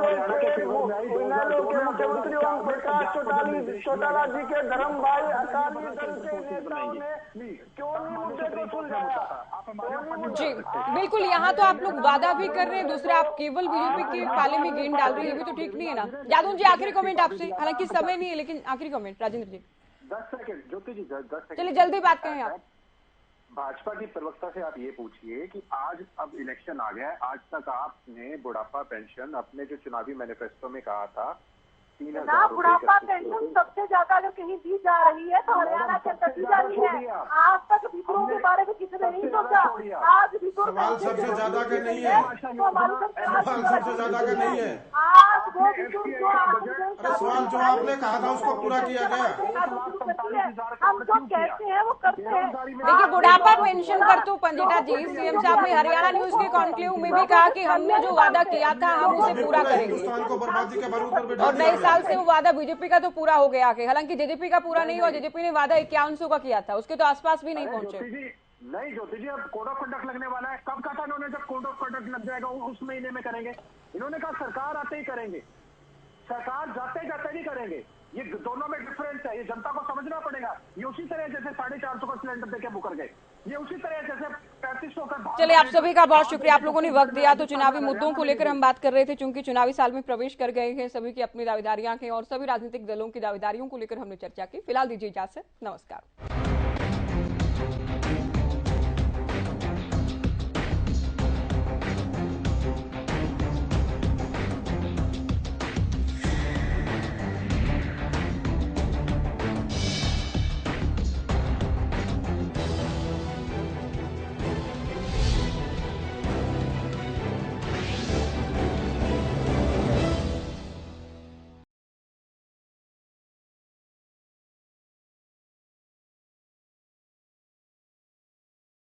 के मुख्यमंत्री ओम प्रकाश चौटाला जी के धर्म भाई अकाली दल के नेताओं ने क्यों नहीं मुद्दे को सुलझाया? जी बिल्कुल, यहाँ तो आप लोग वादा भी कर रहे हैं, दूसरा आप केवल बीजेपी के पाले में गेंद डाल रहे हैं, ये भी तो ठीक नहीं है ना। जादू जी आखिरी कमेंट आपसे, हालांकि समय नहीं है लेकिन आखिरी कमेंट राजेंद्र जी। 10 सेकंड ज्योति जी, 10 सेकंड, चलिए जल्दी बात करें आप। भाजपा की प्रवक्ता से आप ये पूछिए कि आज अब इलेक्शन आ गया है, आज तक आपने बुढ़ापा पेंशन अपने जो चुनावी मैनिफेस्टो में कहा था 3000 बुढ़ापा पेंशन सबसे ज्यादा अगर कहीं दी जा रही है तो हरियाणा के अंदर दी जा रही है। आज तक विद्रोह के बारे में किसी ने नहीं सोचा। आज विद्रोह सवाल सबसे ज्यादा का नहीं है, सवाल सबसे ज्यादा का नहीं है। आज वो अरे सवाल जो आपने कहा था उसको पूरा किया गया। हम जो कहते हैं वो करते हैं। देखिए बुढ़ापा पेंशन पर तो पंडिता जी सीएम साहब ने हरियाणा न्यूज के कॉन्क्लेव में भी कहा कि हमने जो वादा किया था हम उसे पूरा करेंगे, हिंदुस्तान को बर्बादी के बारूद पर बैठा और नए साल से वो वादा बीजेपी का तो पूरा हो गया है। हालांकि जेजेपी का पूरा नहीं हुआ, जेजेपी ने वादा 5100 का किया था, उसके तो आसपास भी नहीं पहुंचे। नहीं ज्योति जी, अब कोड ऑफ कंडक्ट लगने वाला है। कब कहा था इन्होंने? जब कोड ऑफ कंडक्ट लग जाएगा उस महीने में करेंगे। इन्होंने कहा सरकार आते ही करेंगे, सरकार जाते जाते नहीं करेंगे। ये दोनों में डिफरेंस है, ये जनता को समझना पड़ेगा। ये उसी तरह जैसे 450 का सिलेंडर देके बुकर गए, ये उसी तरह जैसे 3500 का। चलिए आप सभी का बहुत शुक्रिया, आप लोगों ने वक्त दिया। तो चुनावी मुद्दों को लेकर हम बात कर रहे थे, चूंकि चुनावी साल में प्रवेश कर गए हैं, सभी की अपनी दावेदारियां हैं और सभी राजनीतिक दलों की दावेदारियों को लेकर हमने चर्चा की। फिलहाल दीजिए इजाजत, नमस्कार।